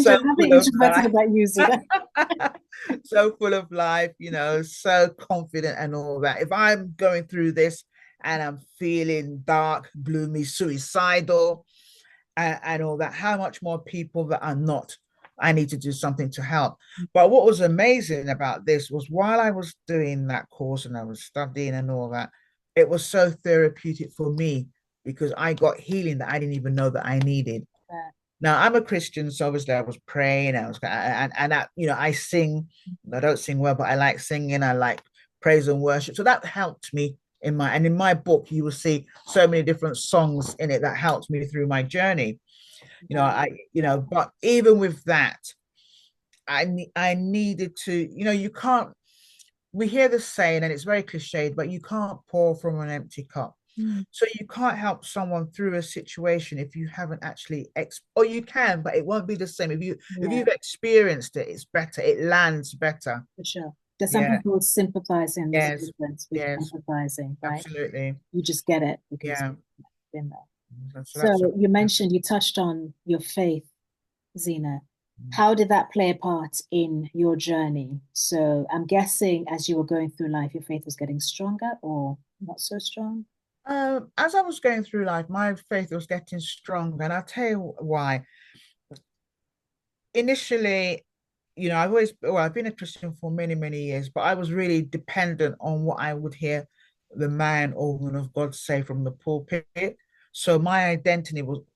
[SPEAKER 2] so
[SPEAKER 1] Nothing
[SPEAKER 2] full of
[SPEAKER 1] introverted
[SPEAKER 2] life,
[SPEAKER 1] about you, Zina.
[SPEAKER 2] so full of life, so confident and all that. If I'm going through this and I'm feeling dark, gloomy, suicidal, and all that, how much more people that are not? I need to do something to help. But what was amazing about this was while I was doing that course and I was studying and all that, it was so therapeutic for me because I got healing that I didn't even know that I needed.
[SPEAKER 1] Yeah.
[SPEAKER 2] Now I'm a Christian, so obviously I was praying. I was and I, I sing. I don't sing well, but I like singing. I like praise and worship. So that helped me in my book. You will see so many different songs in it that helped me through my journey.
[SPEAKER 1] Wow.
[SPEAKER 2] But even with that, I needed to. You can't. We hear the saying, and it's very cliched, but you can't pour from an empty cup.
[SPEAKER 1] Mm.
[SPEAKER 2] So you can't help someone through a situation if you haven't actually or you can, but it won't be the same. If
[SPEAKER 1] Yeah,
[SPEAKER 2] you've experienced it, it's better. It lands better.
[SPEAKER 1] for sure. There's
[SPEAKER 2] Yeah.
[SPEAKER 1] something called sympathizing. There's a
[SPEAKER 2] Yes.
[SPEAKER 1] difference with
[SPEAKER 2] Yes.
[SPEAKER 1] empathizing, right?
[SPEAKER 2] Absolutely.
[SPEAKER 1] You just get it because
[SPEAKER 2] Yeah.
[SPEAKER 1] you've been there.
[SPEAKER 2] So that's
[SPEAKER 1] So you mentioned you touched on your faith, Zina. How did that play a part in your journey? So I'm guessing as you were going through life, your faith was getting stronger or not so strong?
[SPEAKER 2] as I was going through life, my faith was getting stronger, and I'll tell you why. Initially, I've been a Christian for many, many years, but I was really dependent on what I would hear the man or woman of God say from the pulpit. So my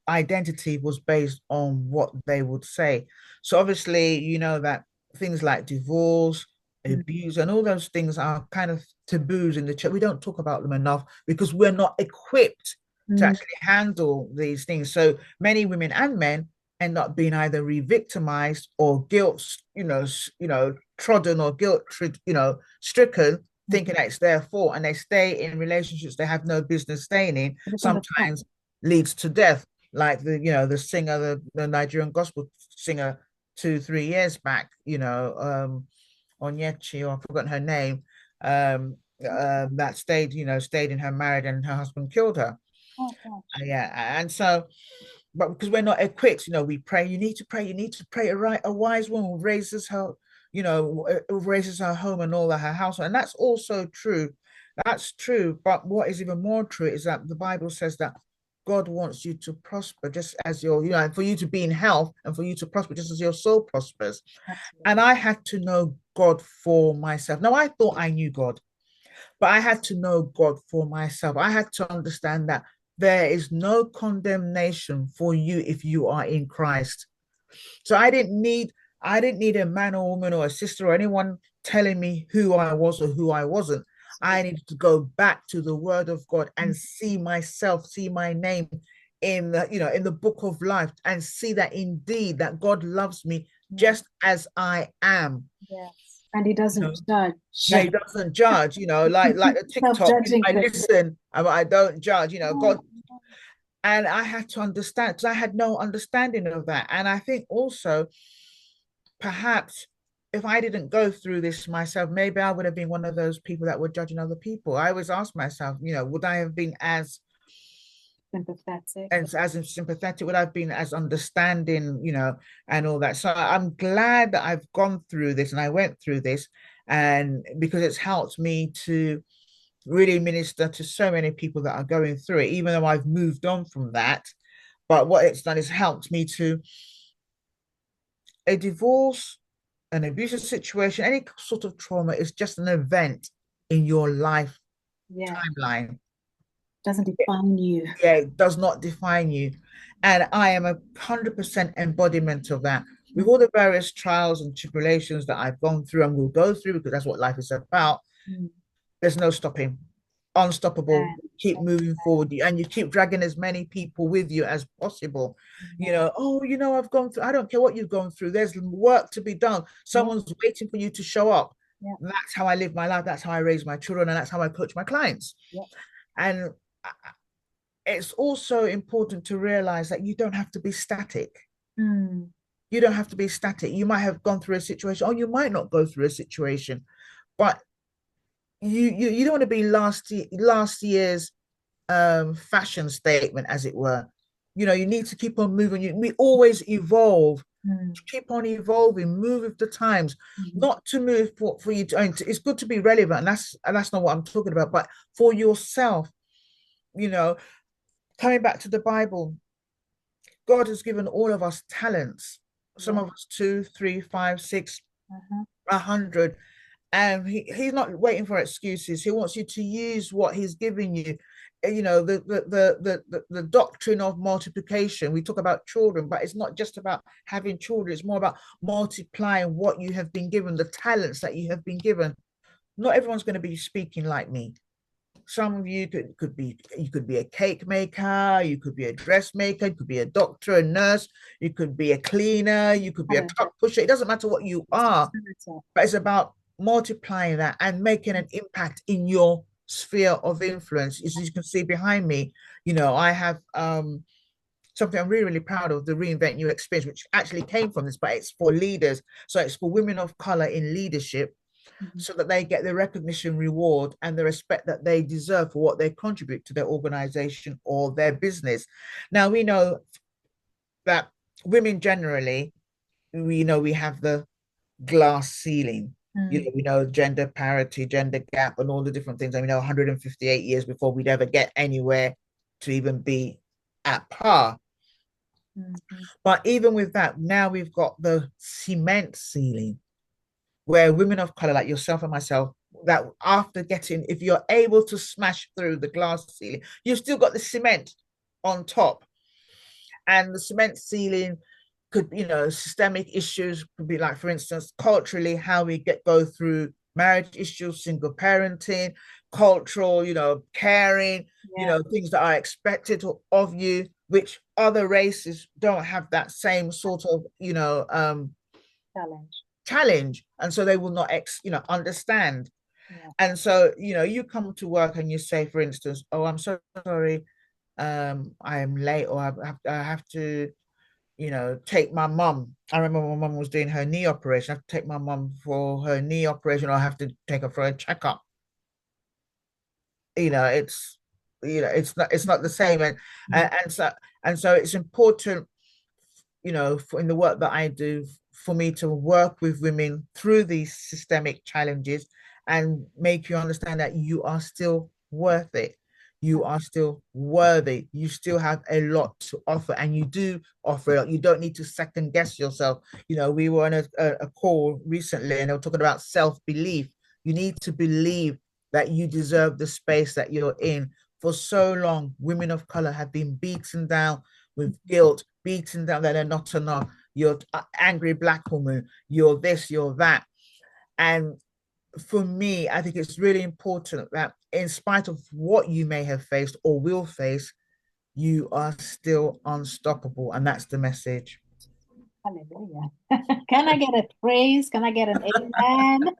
[SPEAKER 2] identity was based on what they would say. So obviously, you know that things like divorce,
[SPEAKER 1] Mm.
[SPEAKER 2] abuse, and all those things are kind of taboos in the church. We don't talk about them enough because we're not equipped to
[SPEAKER 1] Mm.
[SPEAKER 2] actually handle these things. So many women and men end up being either re-victimized or guilt, trodden or guilt, stricken, thinking that it's their fault, and they stay in relationships they have no business staying in.
[SPEAKER 1] I just understand.
[SPEAKER 2] Sometimes leads to death, like the singer, the Nigerian gospel singer, 2 3 years back, Onyechi, or I've forgotten her name, that stayed in her marriage and her husband killed her.
[SPEAKER 1] Oh gosh.
[SPEAKER 2] Yeah, and so but because we're not equipped, we pray. You need to pray. A wise woman raises her, raises her home and all of her household, and that's also true. That's true. But what is even more true is that the Bible says that God wants you to prosper, just as for you to be in health and for you to prosper, just as your soul prospers. And
[SPEAKER 1] Absolutely.
[SPEAKER 2] I had to know God for myself. Now I thought I knew God, but I had to know God for myself. I had to understand that there is no condemnation for you if you are in Christ. So I didn't need a man or woman or a sister or anyone telling me who I was or who I wasn't. I needed to go back to the word of God and see myself, see my name in the book of life, and see that indeed that God loves me
[SPEAKER 1] Yeah.
[SPEAKER 2] just as I am.
[SPEAKER 1] Yes. And he
[SPEAKER 2] You know,
[SPEAKER 1] doesn't judge.
[SPEAKER 2] yeah, he doesn't judge, like the TikTok,
[SPEAKER 1] Self-judging
[SPEAKER 2] I
[SPEAKER 1] thing.
[SPEAKER 2] listen, but I don't judge,
[SPEAKER 1] Oh,
[SPEAKER 2] God. And I had to understand because I had no understanding of that. And I think also, perhaps if I didn't go through this myself, maybe I would have been one of those people that were judging other people. I always ask myself, would I have been
[SPEAKER 1] sympathetic.
[SPEAKER 2] as sympathetic, would I have been as understanding, and all that. So I'm glad that I've gone through this and I went through this, and because it's helped me to really minister to so many people that are going through it, even though I've moved on from that. But what it's done is helped me to a divorce, an abusive situation, any sort of trauma is just an event in your life
[SPEAKER 1] Yeah.
[SPEAKER 2] timeline.
[SPEAKER 1] Doesn't define you.
[SPEAKER 2] Yeah, it does not define you. And I am 100% embodiment of that. With
[SPEAKER 1] Mm.
[SPEAKER 2] all the various trials and tribulations that I've gone through and will go through, because that's what life is about,
[SPEAKER 1] Mm.
[SPEAKER 2] there's no stopping. unstoppable,
[SPEAKER 1] And
[SPEAKER 2] keep moving forward, and you keep dragging as many people with you as possible.
[SPEAKER 1] yeah,
[SPEAKER 2] Oh, I've gone through, I don't care what you've gone through, there's work to be done.
[SPEAKER 1] yeah,
[SPEAKER 2] Someone's waiting for you to show up.
[SPEAKER 1] yeah,
[SPEAKER 2] That's how I live my life. That's how I raise my children, and that's how I coach my clients.
[SPEAKER 1] yeah.
[SPEAKER 2] And it's also important to realize that you don't have to be static.
[SPEAKER 1] Mm,
[SPEAKER 2] You don't have to be static. You might have gone through a situation, or you might not go through a situation, but you don't want to be last year's fashion statement, as it were. You need to keep on moving. We always evolve.
[SPEAKER 1] mm,
[SPEAKER 2] Keep on evolving, move with the times,
[SPEAKER 1] mhm.
[SPEAKER 2] not to move for you to, and it's good to be relevant, and that's not what I'm talking about, but for yourself, you know, coming back to the Bible, God has given all of us talents. Some
[SPEAKER 1] Yeah.
[SPEAKER 2] of us two, three, five, six,
[SPEAKER 1] Uh-huh.
[SPEAKER 2] 100. And he's not waiting for excuses. He wants you to use what he's giving you. The doctrine of multiplication. We talk about children, but it's not just about having children. It's more about multiplying what you have been given, the talents that you have been given. Not everyone's going to be speaking like me. Some of you could be a cake maker, you could be a dressmaker, you could be a doctor, a nurse, you could be a cleaner, you could be a
[SPEAKER 1] Talented.
[SPEAKER 2] truck pusher. It doesn't matter what you are,
[SPEAKER 1] Talented.
[SPEAKER 2] but it's about multiplying that and making an impact in your sphere of influence. As you can see behind me, I have something I'm really, really proud of, the Reinvent New experience, which actually came from this, but it's for leaders. So it's for women of color in leadership,
[SPEAKER 1] Mhm.
[SPEAKER 2] so that they get the recognition, reward, and the respect that they deserve for what they contribute to their organization or their business. Now, we know that women generally, we have the glass ceiling.
[SPEAKER 1] Mm.
[SPEAKER 2] We know gender parity, gender gap, and all the different things. I mean, 158 years before we'd ever get anywhere to even be at par.
[SPEAKER 1] Mhm.
[SPEAKER 2] But even with that, now we've got the cement ceiling, where women of color like yourself and myself, that after getting, if you're able to smash through the glass ceiling, you've still got the cement on top. And the cement ceiling could, systemic issues could be like, for instance, culturally, how we go through marriage issues, single parenting, cultural, caring,
[SPEAKER 1] Yeah.
[SPEAKER 2] things that are expected of you, which other races don't have that same sort of,
[SPEAKER 1] Challenge.
[SPEAKER 2] challenge. And so they will not, understand.
[SPEAKER 1] Yeah.
[SPEAKER 2] And so, you come to work and you say, for instance, oh, I'm so sorry, I am late, or I have to, take my mum. I remember my mum was doing her knee operation. I have to take my mum for her knee operation, or I have to take her for a checkup. It's it's not the same. And
[SPEAKER 1] Mhm.
[SPEAKER 2] and so it's important, in the work that I do, for me to work with women through these systemic challenges and make you understand that you are still worth it. You are still worthy. You still have a lot to offer, and you do offer it. You don't need to second guess yourself. We were on a call recently, and they were talking about self-belief. You need to believe that you deserve the space that you're in. For so long, women of color have been beaten down with guilt, beaten down that they're not enough. You're an angry black woman. You're this, you're that. And for me, I think it's really important that, in spite of what you may have faced or will face, you are still unstoppable. And that's the message.
[SPEAKER 1] Hallelujah. Can I get a praise? Can I get an amen?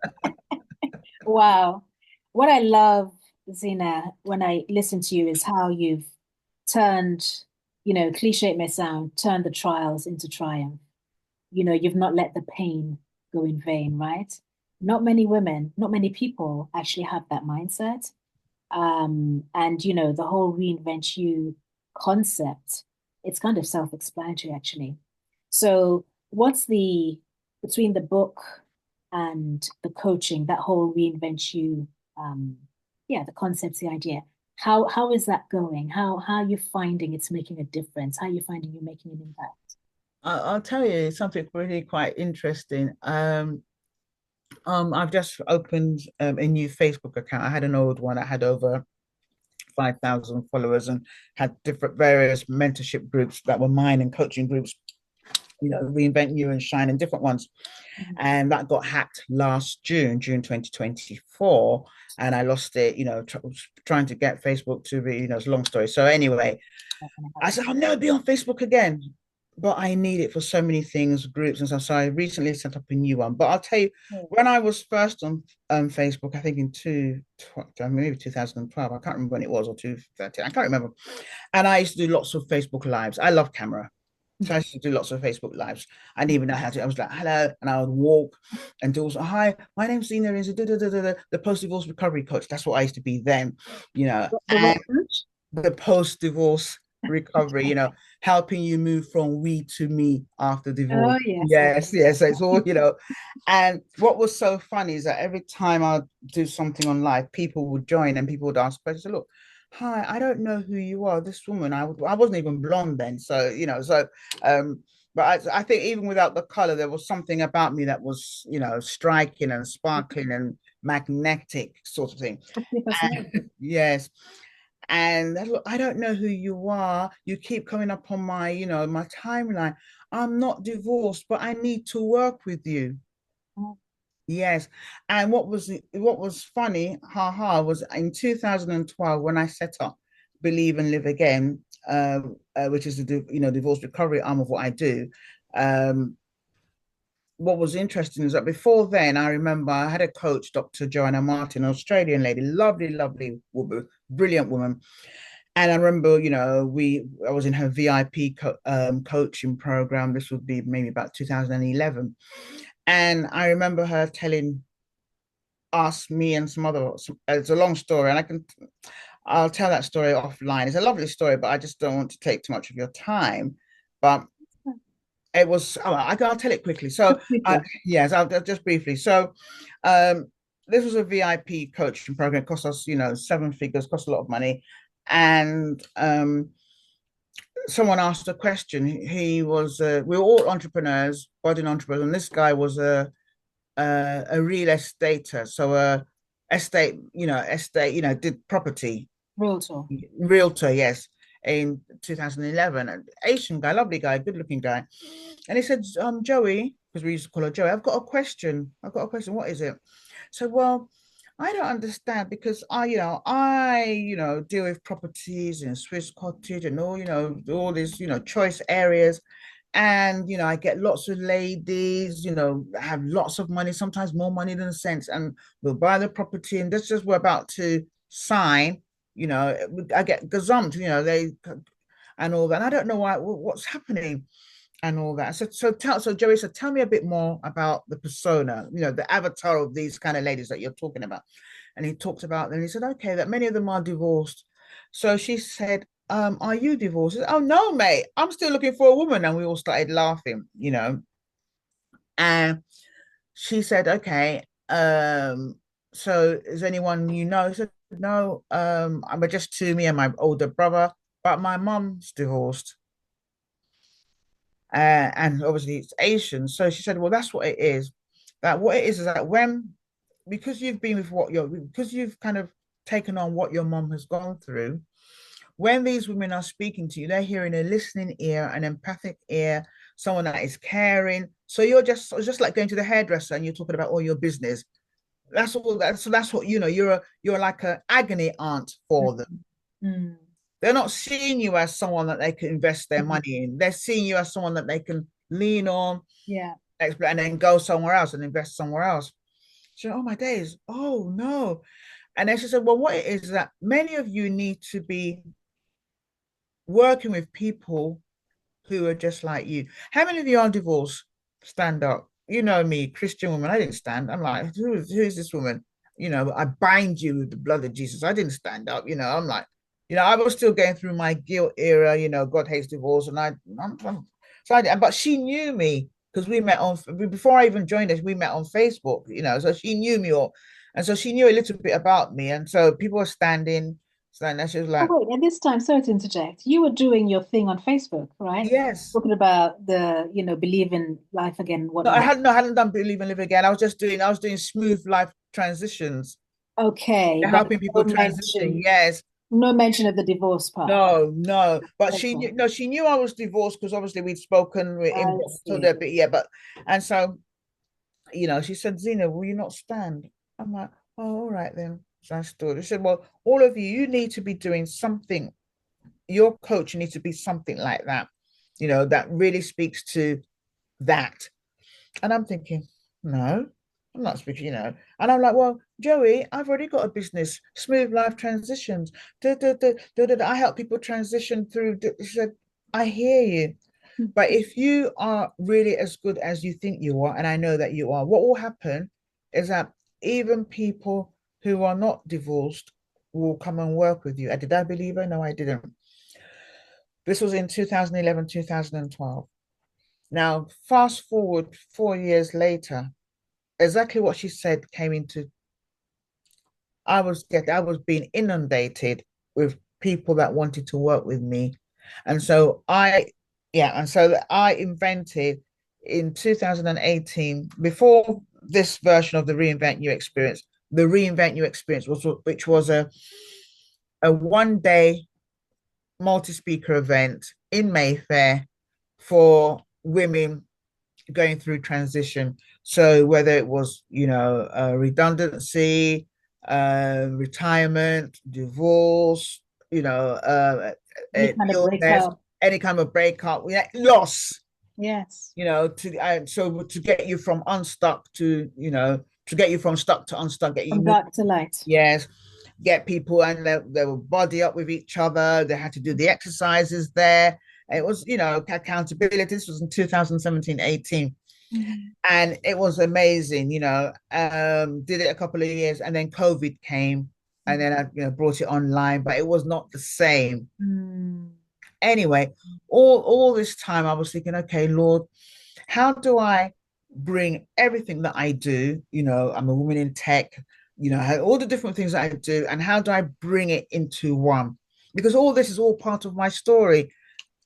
[SPEAKER 1] Wow. What I love, Zina, when I listen to you is how you've turned, cliche it may sound, turned the trials into triumph. You've not let the pain go in vain, right? Not many women, not many people actually have that mindset. And the whole reinvent you concept, it's kind of self-explanatory actually. So what's the between the book and the coaching, that whole reinvent you, um, yeah, the concept, the idea. How is that going? How are you finding it's making a difference? How are you finding you're making an impact?
[SPEAKER 2] I'll tell you something really quite interesting. I've just opened a new Facebook account. I had an old one. I had over 5,000 followers and had different various mentorship groups that were mine and coaching groups. Reinvent, You and Shine and different ones.
[SPEAKER 1] Mhm.
[SPEAKER 2] And that got hacked last June 2024. And I lost it, trying to get Facebook to be, it's a long story. So anyway,
[SPEAKER 1] Not gonna
[SPEAKER 2] I
[SPEAKER 1] happen.
[SPEAKER 2] said, I'll never be on Facebook again. But I need it for so many things, groups and stuff. So I recently set up a new one. But I'll tell you,
[SPEAKER 1] Yeah.
[SPEAKER 2] when I was first on Facebook, I think in maybe 2012, I can't remember when it was, or 2013, I can't remember. And I used to do lots of Facebook lives. I love camera. So I used to do lots of Facebook lives. I didn't even know how to. I was like, hello. And I would walk and do, hi, my name's Zina Arinze, the post-divorce recovery coach. That's what I used to be then,
[SPEAKER 1] The what
[SPEAKER 2] and
[SPEAKER 1] coach?
[SPEAKER 2] the post-divorce recovery, helping you move from we to me after divorce.
[SPEAKER 1] Oh yes, I
[SPEAKER 2] Yes, yes. So it's all, and what was so funny is that every time I do something on live, people would join and people would ask questions. Look, hi, I don't know who you are. This woman, I wasn't even blonde then. So, but I think even without the color, there was something about me that was, striking and sparkling and magnetic sort of thing.
[SPEAKER 1] your personality.
[SPEAKER 2] Yes. And look, I don't know who you are. You keep coming up on my, my timeline. I'm not divorced, but I need to work with you.
[SPEAKER 1] Oh,
[SPEAKER 2] Yes. And what was funny, haha, was in 2012 when I set up Believe and Live Again, which is the divorce recovery arm of what I do. Um, what was interesting is that before then, I remember I had a coach, Dr. Joanna Martin, an Australian lady, lovely, lovely woman, brilliant woman. And I remember, I was in her VIP coaching program. This would be maybe about 2011. And I remember her telling us, me and some other, it's a long story, and I'll tell that story offline. It's a lovely story, but I just don't want to take too much of your time. But it was, I'll tell it quickly. So,
[SPEAKER 1] just quickly.
[SPEAKER 2] yes, I'll just briefly. So, um, this was a VIP coaching program. It cost us, seven figures, cost a lot of money. And someone asked a question. We were all entrepreneurs, budding entrepreneurs, and this guy was a real estater. So, did property,
[SPEAKER 1] Realtor.
[SPEAKER 2] realtor, yes, in 2011. An Asian guy, lovely guy, good looking guy. And he said, Joey, because we used to call her Joey, I've got a question. I've got a question. What is it? So, well, I don't understand because I deal with properties in Swiss Cottage and all these, choice areas. And, I get lots of ladies, have lots of money, sometimes more money than sense, and we'll buy the property. And this is we're about to sign, I get gazumped, they and all that. And I don't know what's happening and all that. So Joey said, tell me a bit more about the persona, the avatar of these kind of ladies that you're talking about. And he talked about them. He said, okay, that many of them are divorced. So she said, are you divorced? Said, oh no, mate, I'm still looking for a woman. And we all started laughing, And she said, okay, so is anyone you know? I said, no, I'm just to me and my older brother, but my mom's divorced. And obviously it's Asian. So she said, well, that's what it is. That what it is that because you've been with because you've kind of taken on what your mom has gone through, when these women are speaking to you, they're hearing a listening ear, an empathic ear, someone that is caring. So it's just like going to the hairdresser and you're talking about all your business. That's all that. So that's what you're like an agony aunt for them.
[SPEAKER 1] Mm.
[SPEAKER 2] They're not seeing you as someone that they can invest their
[SPEAKER 1] Mm.
[SPEAKER 2] money in. They're seeing you as someone that they can lean on,
[SPEAKER 1] Yeah.
[SPEAKER 2] and then go somewhere else and invest somewhere else. She said, oh my days, oh no. And then she said, well, what it is that many of you need to be working with people who are just like you. How many of you are divorced? Stand up. You know me, Christian woman. I didn't stand. I'm like, who's this woman? I bind you with the blood of Jesus. I didn't stand up. I'm like, I was still going through my guilt era. God hates divorce, and but she knew me because we met on before I even joined us. We met on Facebook. So she knew me all, and so she knew a little bit about me, and so people were standing. She was
[SPEAKER 1] Oh,
[SPEAKER 2] like,
[SPEAKER 1] wait, at this time, sorry to interject. You were doing your thing on Facebook, right?
[SPEAKER 2] yes.
[SPEAKER 1] Talking about believe in life again,
[SPEAKER 2] No, I
[SPEAKER 1] whatnot.
[SPEAKER 2] hadn't. No, I hadn't done Believe and Live Again. I was doing smooth life transitions,
[SPEAKER 1] Okay, but
[SPEAKER 2] helping people
[SPEAKER 1] don't
[SPEAKER 2] transition.
[SPEAKER 1] mention
[SPEAKER 2] Yes,
[SPEAKER 1] No mention of the divorce part.
[SPEAKER 2] No, no. But she knew,
[SPEAKER 1] Okay.
[SPEAKER 2] no, she knew I was divorced because obviously we'd spoken in
[SPEAKER 1] I
[SPEAKER 2] told
[SPEAKER 1] see.
[SPEAKER 2] her a bit, yeah. But and so she said, Zina, will you not stand? I'm like, oh, all right then. So I stood. She said, well, all of you, you need to be doing something. Your coach needs to be something like that, that really speaks to that. And I'm thinking, no, I'm not speaking, And I'm like, well, Joey, I've already got a business, Smooth Life Transitions. I help people transition through. She said, I hear you. But if you are really as good as you think you are, and I know that you are, what will happen is that even people who are not divorced will come and work with you. Did I believe her? No, I didn't. This was in 2011, 2012. Now, fast forward 4 years later, exactly what she said came into. I was being inundated with people that wanted to work with me, and so I invented in 2018, before this version of the Reinvent You experience. The Reinvent You experience was which was a 1 day multi-speaker event in Mayfair for women going through transition. So whether it was, redundancy, retirement, divorce, you know, uh,
[SPEAKER 1] Any kind of
[SPEAKER 2] illness,
[SPEAKER 1] breakup.
[SPEAKER 2] any kind of breakup, loss,
[SPEAKER 1] Yes.
[SPEAKER 2] to get you from unstuck to, to get you from stuck to unstuck, get you
[SPEAKER 1] From
[SPEAKER 2] moving.
[SPEAKER 1] dark to light.
[SPEAKER 2] Yes, get people, and they will body up with each other. They had to do the exercises there. It was, accountability. This was in 2017, 18.
[SPEAKER 1] Mm-hmm.
[SPEAKER 2] And it was amazing, did it a couple of years, and then COVID came, and then I, brought it online, but it was not the same.
[SPEAKER 1] Mm-hmm.
[SPEAKER 2] Anyway, all this time I was thinking, okay, Lord, how do I bring everything that I do? I'm a woman in tech, all the different things that I do, and how do I bring it into one? Because all this is all part of my story.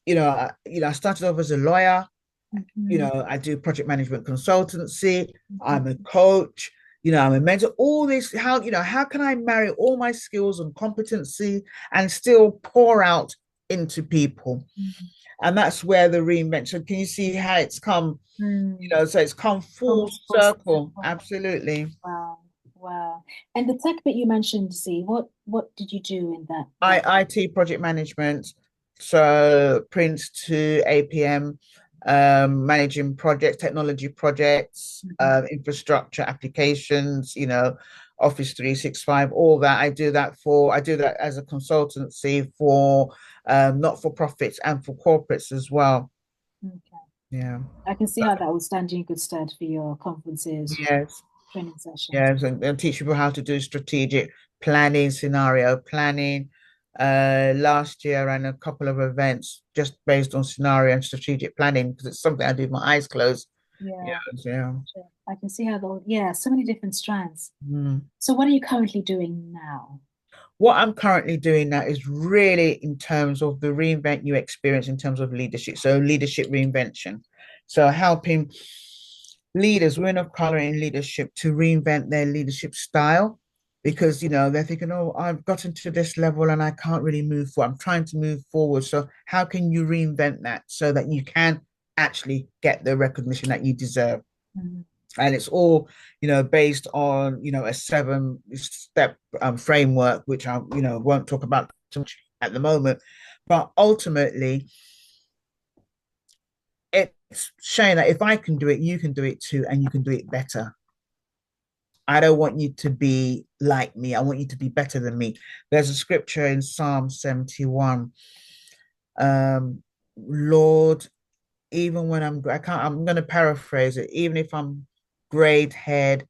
[SPEAKER 2] I started off as a lawyer.
[SPEAKER 1] Mm-hmm.
[SPEAKER 2] I do project management consultancy. I'm a coach. I'm a mentor. All this, how can I marry all my skills and competency and still pour out into people?
[SPEAKER 1] Mm-hmm.
[SPEAKER 2] And that's where the reinvention. Can you see how it's come?
[SPEAKER 1] Mm-hmm.
[SPEAKER 2] So it's come full
[SPEAKER 1] Full
[SPEAKER 2] circle.
[SPEAKER 1] circle.
[SPEAKER 2] Absolutely.
[SPEAKER 1] Wow. Wow. And the tech that you mentioned, Z, what did you do in that?
[SPEAKER 2] IT project management, so Prince to APM, managing project technology projects,
[SPEAKER 1] Mm-hmm.
[SPEAKER 2] infrastructure applications, Office 365, all that. I do that as a consultancy for not for profits and for corporates as well.
[SPEAKER 1] Okay.
[SPEAKER 2] Yeah.
[SPEAKER 1] I can see how that will stand you in good stead for your conferences,
[SPEAKER 2] Yes.
[SPEAKER 1] training sessions.
[SPEAKER 2] Yes, and teach people how to do strategic planning, scenario planning. Last year, I ran a couple of events just based on scenario and strategic planning because it's something I do with my eyes closed. Yeah,
[SPEAKER 1] Yeah,
[SPEAKER 2] yeah.
[SPEAKER 1] sure. I can see how yeah, so many different strands.
[SPEAKER 2] Mm.
[SPEAKER 1] So what are you currently doing now?
[SPEAKER 2] What I'm currently doing now is really in terms of the reinvent new experience in terms of leadership. So leadership reinvention. So helping leaders, women of color in leadership, to reinvent their leadership style because they're thinking, oh, I've gotten to this level and I can't really move forward. I'm trying to move forward. So how can you reinvent that so that you can actually get the recognition that you deserve?
[SPEAKER 1] Mhm.
[SPEAKER 2] And it's all based on a 7-step framework, which I won't talk about too much at the moment, but ultimately it's showing that if I can do it, you can do it too, and you can do it better. I don't want you to be like me. I want you to be better than me. There's a scripture in Psalm 71. Lord, even when I'm going to paraphrase it. Even if I'm grayed haired,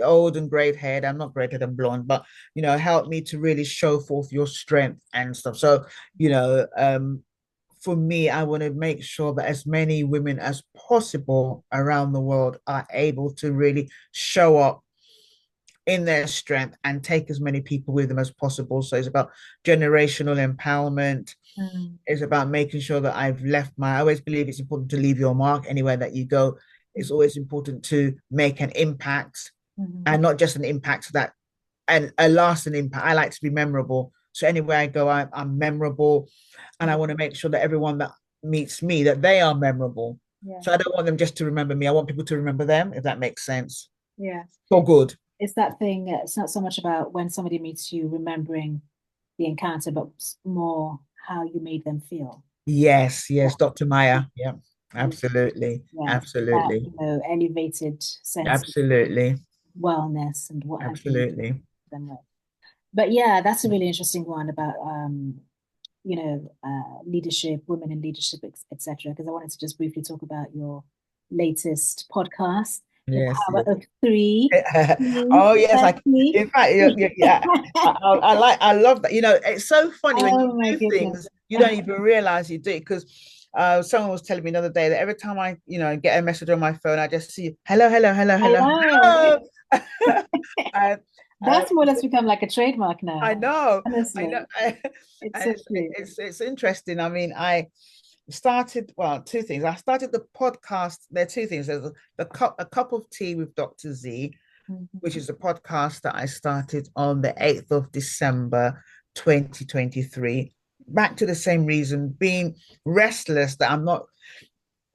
[SPEAKER 2] old and grayed haired, I'm not grayed haired and blonde, but help me to really show forth your strength and stuff. So, for me, I want to make sure that as many women as possible around the world are able to really show up in their strength and take as many people with them as possible. So it's about generational empowerment.
[SPEAKER 1] Mm,
[SPEAKER 2] It's about making sure that I always believe it's important to leave your mark anywhere that you go. It's always important to make an impact
[SPEAKER 1] mhm.
[SPEAKER 2] and not just an impact and a lasting impact. I like to be memorable. So anywhere I go, I'm memorable, and I
[SPEAKER 1] Yeah.
[SPEAKER 2] want to make sure that everyone that meets me, that they are memorable.
[SPEAKER 1] Yeah.
[SPEAKER 2] So I don't want them just to remember me. I want people to remember them, if that makes sense.
[SPEAKER 1] Yeah.
[SPEAKER 2] For good.
[SPEAKER 1] It's that thing. It's not so much about when somebody meets you remembering the encounter, but more how you made them feel.
[SPEAKER 2] Yes,
[SPEAKER 1] Yeah.
[SPEAKER 2] yes, Dr. Maya. Yeah, absolutely.
[SPEAKER 1] Yeah. That,
[SPEAKER 2] Absolutely.
[SPEAKER 1] elevated sense of
[SPEAKER 2] Absolutely.
[SPEAKER 1] wellness and what have you
[SPEAKER 2] Absolutely.
[SPEAKER 1] them with. But yeah, that's a really interesting one about leadership, women in leadership, etc. Because I wanted to just briefly talk about your latest podcast, The
[SPEAKER 2] Yes,
[SPEAKER 1] Power
[SPEAKER 2] yes.
[SPEAKER 1] of Three.
[SPEAKER 2] Oh yes, like
[SPEAKER 1] Exactly.
[SPEAKER 2] in fact, yeah. I love that. You know, it's so funny when you
[SPEAKER 1] Oh my
[SPEAKER 2] do
[SPEAKER 1] goodness.
[SPEAKER 2] things, you don't even realize you do it because someone was telling me the other day that every time I, get a message on my phone, I just see hello, hello, hello,
[SPEAKER 1] I
[SPEAKER 2] hello,
[SPEAKER 1] know.
[SPEAKER 2] hello. and, um,
[SPEAKER 1] That's more or less become like a trademark now.
[SPEAKER 2] I know, I know.
[SPEAKER 1] Honestly, it's
[SPEAKER 2] And
[SPEAKER 1] so
[SPEAKER 2] it's,
[SPEAKER 1] true.
[SPEAKER 2] it's interesting. I mean, I started, well, two things. I started the podcast. There are two things. There's a cup of tea with Dr. Z, which
[SPEAKER 1] Mhm.
[SPEAKER 2] is a podcast that I started on the 8th of December 2023. Back to the same reason, being restless that I'm not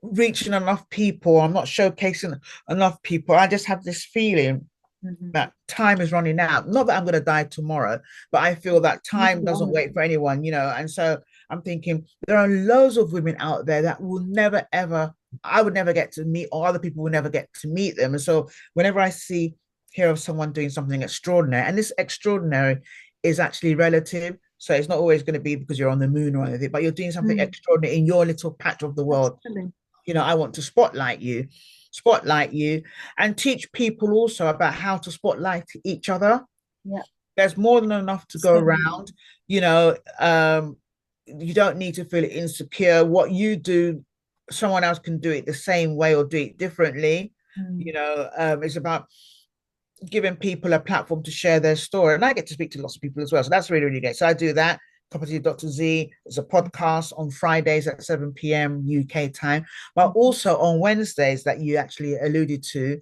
[SPEAKER 2] reaching enough people, I'm not showcasing enough people. I just have this feeling
[SPEAKER 1] Mhm.
[SPEAKER 2] that time is running out. Not that I'm going to die tomorrow, but I feel that time doesn't wait for anyone, And so I'm thinking there are loads of women out there that will never, ever, I would never get to meet, or other people will never get to meet them. And so whenever I hear of someone doing something extraordinary, and this extraordinary is actually relative. So it's not always going to be because you're on the moon or anything, but you're doing something
[SPEAKER 1] Mm,
[SPEAKER 2] extraordinary in your little patch of the world.
[SPEAKER 1] absolutely.
[SPEAKER 2] I want to spotlight you, and teach people also about how to spotlight each other.
[SPEAKER 1] Yeah.
[SPEAKER 2] There's more than enough to go
[SPEAKER 1] So many.
[SPEAKER 2] around. You know, you don't need to feel insecure. What you do, someone else can do it the same way or do it differently.
[SPEAKER 1] Mm,
[SPEAKER 2] It's about giving people a platform to share their story. And I get to speak to lots of people as well. So that's really, really great. So I do that. Property of Dr. Z. There's a podcast on Fridays at 7 p.m. UK time, but
[SPEAKER 1] mhm,
[SPEAKER 2] also on Wednesdays that you actually alluded to,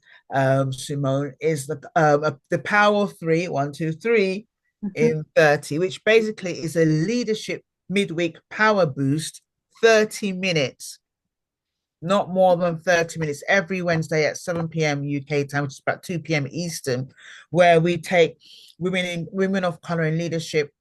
[SPEAKER 2] Simone, is the Power of Three, 1, 2, 3
[SPEAKER 1] mhm.
[SPEAKER 2] in 30, which basically is a leadership midweek power boost, 30 minutes, not more than 30 minutes every Wednesday at 7 p.m. UK time, which is about 2 p.m. Eastern, where we take women of color in leadership,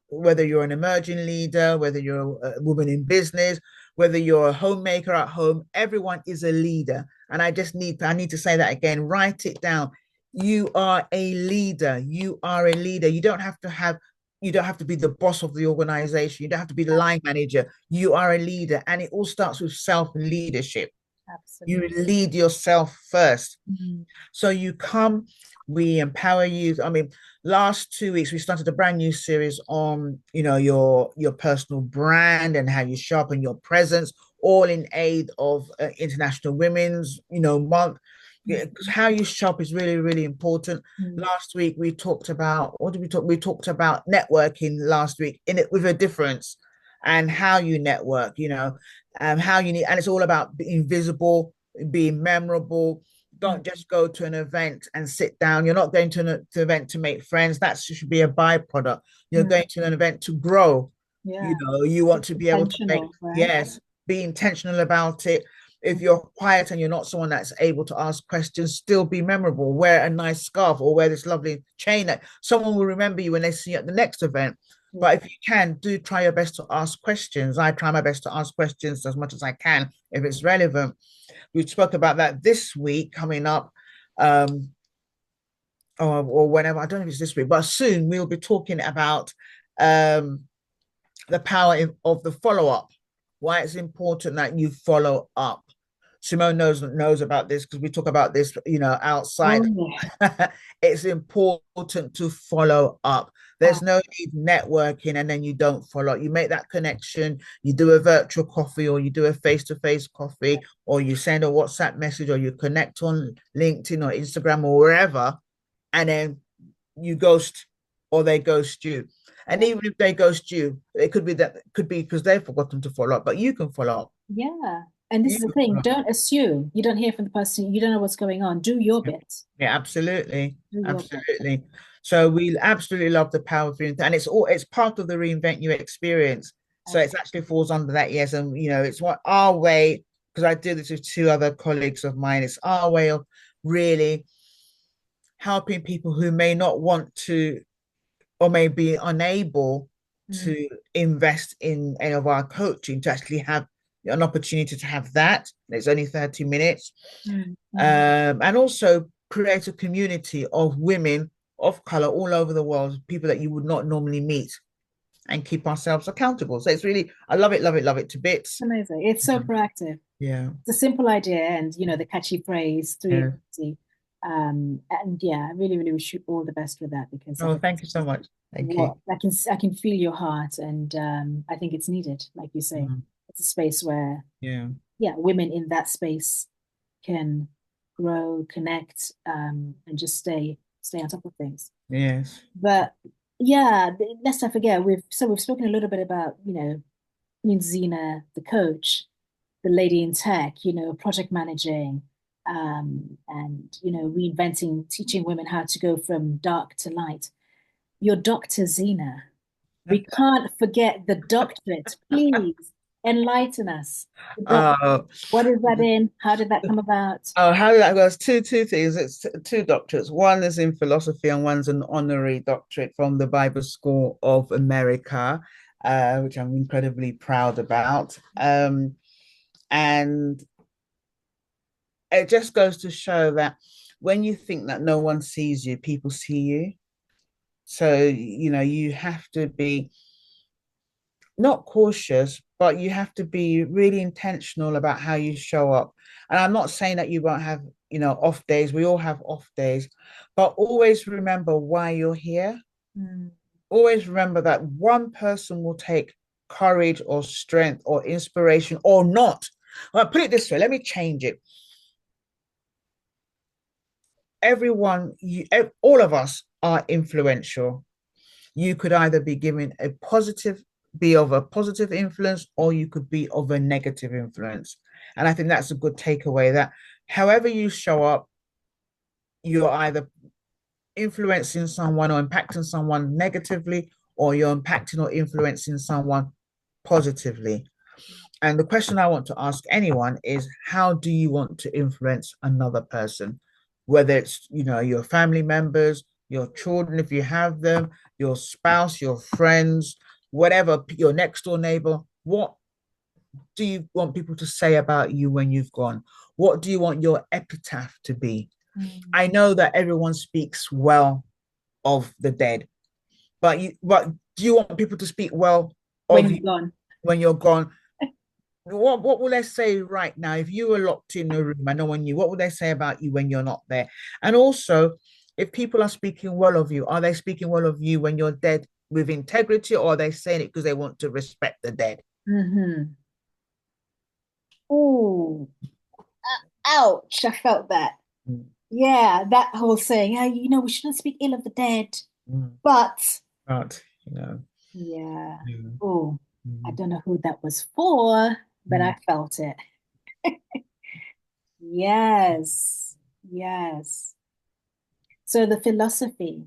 [SPEAKER 2] whether you're an emerging leader, whether you're a woman in business, whether you're a homemaker at home, everyone is a leader. And I need to say that again, write it down. You are a leader. You are a leader. You don't have to be the boss of the organization. You don't have to be the line manager. You are a leader. And it all starts with self leadership.
[SPEAKER 1] Absolutely.
[SPEAKER 2] You lead yourself first.
[SPEAKER 1] Mm,
[SPEAKER 2] So you come, we empower you. I mean, last 2 weeks we started a brand new series on, your personal brand and how you sharpen your presence, all in aid of International Women's, Month. Yeah, because
[SPEAKER 1] mhm,
[SPEAKER 2] how you shop is really, really important.
[SPEAKER 1] mm.
[SPEAKER 2] Last week we talked about, what did we talk? We talked about networking last week, in it with a difference, and how you network. How you need, and it's all about being visible, being memorable.
[SPEAKER 1] Mm.
[SPEAKER 2] Don't just go to an event and sit down. You're not going to an event to make friends. That should be a byproduct. You're
[SPEAKER 1] Mm.
[SPEAKER 2] going to an event to grow.
[SPEAKER 1] Yeah.
[SPEAKER 2] You want
[SPEAKER 1] It's
[SPEAKER 2] to be able to make,
[SPEAKER 1] intentional, right?
[SPEAKER 2] yes, be intentional about it. If
[SPEAKER 1] Mm.
[SPEAKER 2] you're quiet and you're not someone that's able to ask questions, still be memorable. Wear a nice scarf or wear this lovely chain that someone will remember you when they see you at the next event.
[SPEAKER 1] Yeah.
[SPEAKER 2] But if you can, do try your best to ask questions. I try my best to ask questions as much as I can if it's relevant. We spoke about that this week coming up, um, or whenever. I don't know if it's this week, but soon we'll be talking about um, the power of the follow up. Why it's important that you follow up. Simone knows about this because we talk about this,
[SPEAKER 1] Oh,
[SPEAKER 2] outside.
[SPEAKER 1] yeah.
[SPEAKER 2] It's important to follow up.
[SPEAKER 1] Ah,
[SPEAKER 2] There's no need networking and then you don't follow up. You make that connection, you do a virtual coffee or you do a face-to-face coffee, or you send a WhatsApp message, or you connect on LinkedIn or Instagram or wherever, and then you ghost or they ghost you. And
[SPEAKER 1] yeah.
[SPEAKER 2] even if they ghost you, it could be because they've forgotten to follow up, but you can follow up.
[SPEAKER 1] Yeah. And this
[SPEAKER 2] You
[SPEAKER 1] is the
[SPEAKER 2] can
[SPEAKER 1] thing,
[SPEAKER 2] follow up.
[SPEAKER 1] don't assume. You don't hear from the person, you don't know what's going on. Do your bit.
[SPEAKER 2] Yeah, absolutely.
[SPEAKER 1] Do your bit.
[SPEAKER 2] Absolutely. So we absolutely love the power of reinvent, and it's part of the reinvent you experience. So
[SPEAKER 1] Okay.
[SPEAKER 2] it actually falls under that, yes. And it's what our way, because I do this with two other colleagues of mine. It's our way of really helping people who may not want to or may be unable
[SPEAKER 1] Mm,
[SPEAKER 2] to invest in any of our coaching to actually have an opportunity to have that. It's only 30 minutes.
[SPEAKER 1] mm, mm.
[SPEAKER 2] And also create a community of women of color all over the world, people that you would not normally meet, and keep ourselves accountable. So it's really, I love it to bits.
[SPEAKER 1] Amazing. It's so proactive.
[SPEAKER 2] Yeah.
[SPEAKER 1] It's a simple idea and, the catchy phrase,
[SPEAKER 2] Yeah.
[SPEAKER 1] 360. And yeah, I really, really wish you all the best with that because I
[SPEAKER 2] Oh,
[SPEAKER 1] think
[SPEAKER 2] thank
[SPEAKER 1] it's
[SPEAKER 2] you so
[SPEAKER 1] just
[SPEAKER 2] much. Thank you.
[SPEAKER 1] what I can feel your heart and I think it's needed, like you say.
[SPEAKER 2] Mm,
[SPEAKER 1] It's a space where,
[SPEAKER 2] yeah.
[SPEAKER 1] yeah, women in that space can grow, connect, and just stay on top of things.
[SPEAKER 2] Yes.
[SPEAKER 1] But yeah, let's not forget we've spoken a little bit about, Queen Zina, the coach, the lady in tech, project managing, and reinventing, teaching women how to go from dark to light. Your Dr. Zina. We can't forget the doctorate. Please enlighten us. The doctorate.
[SPEAKER 2] Oh,
[SPEAKER 1] What is that in? How did that come about?
[SPEAKER 2] oh, how did that go? It's two things. It's two doctorates. One is in philosophy, and one's an honorary doctorate from the Bible School of America, which I'm incredibly proud about. And it just goes to show that when you think that no one sees you, people see you. So, you have to be not cautious, but you have to be really intentional about how you show up. And I'm not saying that you won't have, off days. We all have off days, but always remember why you're here.
[SPEAKER 1] Mm.
[SPEAKER 2] Always remember that one person will take courage or strength or inspiration or not. Well, put it this way, let me change it. Everyone, all of us are influential. You could either be given be of a positive influence, or you could be of a negative influence. And I think that's a good takeaway, that however you show up, you're either influencing someone or impacting someone negatively, or you're impacting or influencing someone positively. And the question I want to ask anyone is, how do you want to influence another person? Whether it's, your family members, your children, if you have them, your spouse, your friends, whatever, your next door neighbor. What do you want people to say about you when you've gone? What do you want your epitaph to be?
[SPEAKER 1] Mm.
[SPEAKER 2] I know that everyone speaks well of the dead, but do you want people to speak well
[SPEAKER 1] When
[SPEAKER 2] of
[SPEAKER 1] you're
[SPEAKER 2] you
[SPEAKER 1] gone.
[SPEAKER 2] when you're gone? What will they say right now if you were locked in a room and no one knew? What would they say about you when you're not there? And also, if people are speaking well of you, are they speaking well of you when you're dead with integrity, or are they saying it because they want to respect the dead?
[SPEAKER 1] Mm-hmm. Oh, ouch. I felt that.
[SPEAKER 2] Mm,
[SPEAKER 1] Yeah, that whole saying, yeah, we shouldn't speak ill of the dead.
[SPEAKER 2] mm.
[SPEAKER 1] But
[SPEAKER 2] But
[SPEAKER 1] yeah,
[SPEAKER 2] mm,
[SPEAKER 1] oh, I
[SPEAKER 2] mm,
[SPEAKER 1] don't know who that was for, but
[SPEAKER 2] mm.
[SPEAKER 1] I felt it. Yes, yes. So the philosophy,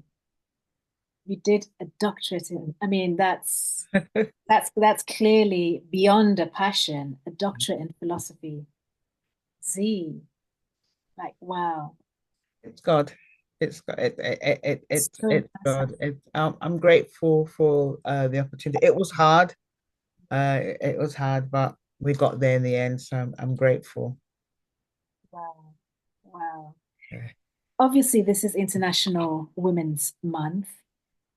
[SPEAKER 1] you did a doctorate in, I mean, that's clearly beyond a passion, a doctorate in philosophy. Z, like wow,
[SPEAKER 2] It's God. It's God.
[SPEAKER 1] so
[SPEAKER 2] It's
[SPEAKER 1] impressive.
[SPEAKER 2] God. I'm grateful for the opportunity. It was hard. It was hard, but we got there in the end. So I'm grateful.
[SPEAKER 1] Wow, wow.
[SPEAKER 2] Yeah.
[SPEAKER 1] Obviously, this is International Women's Month,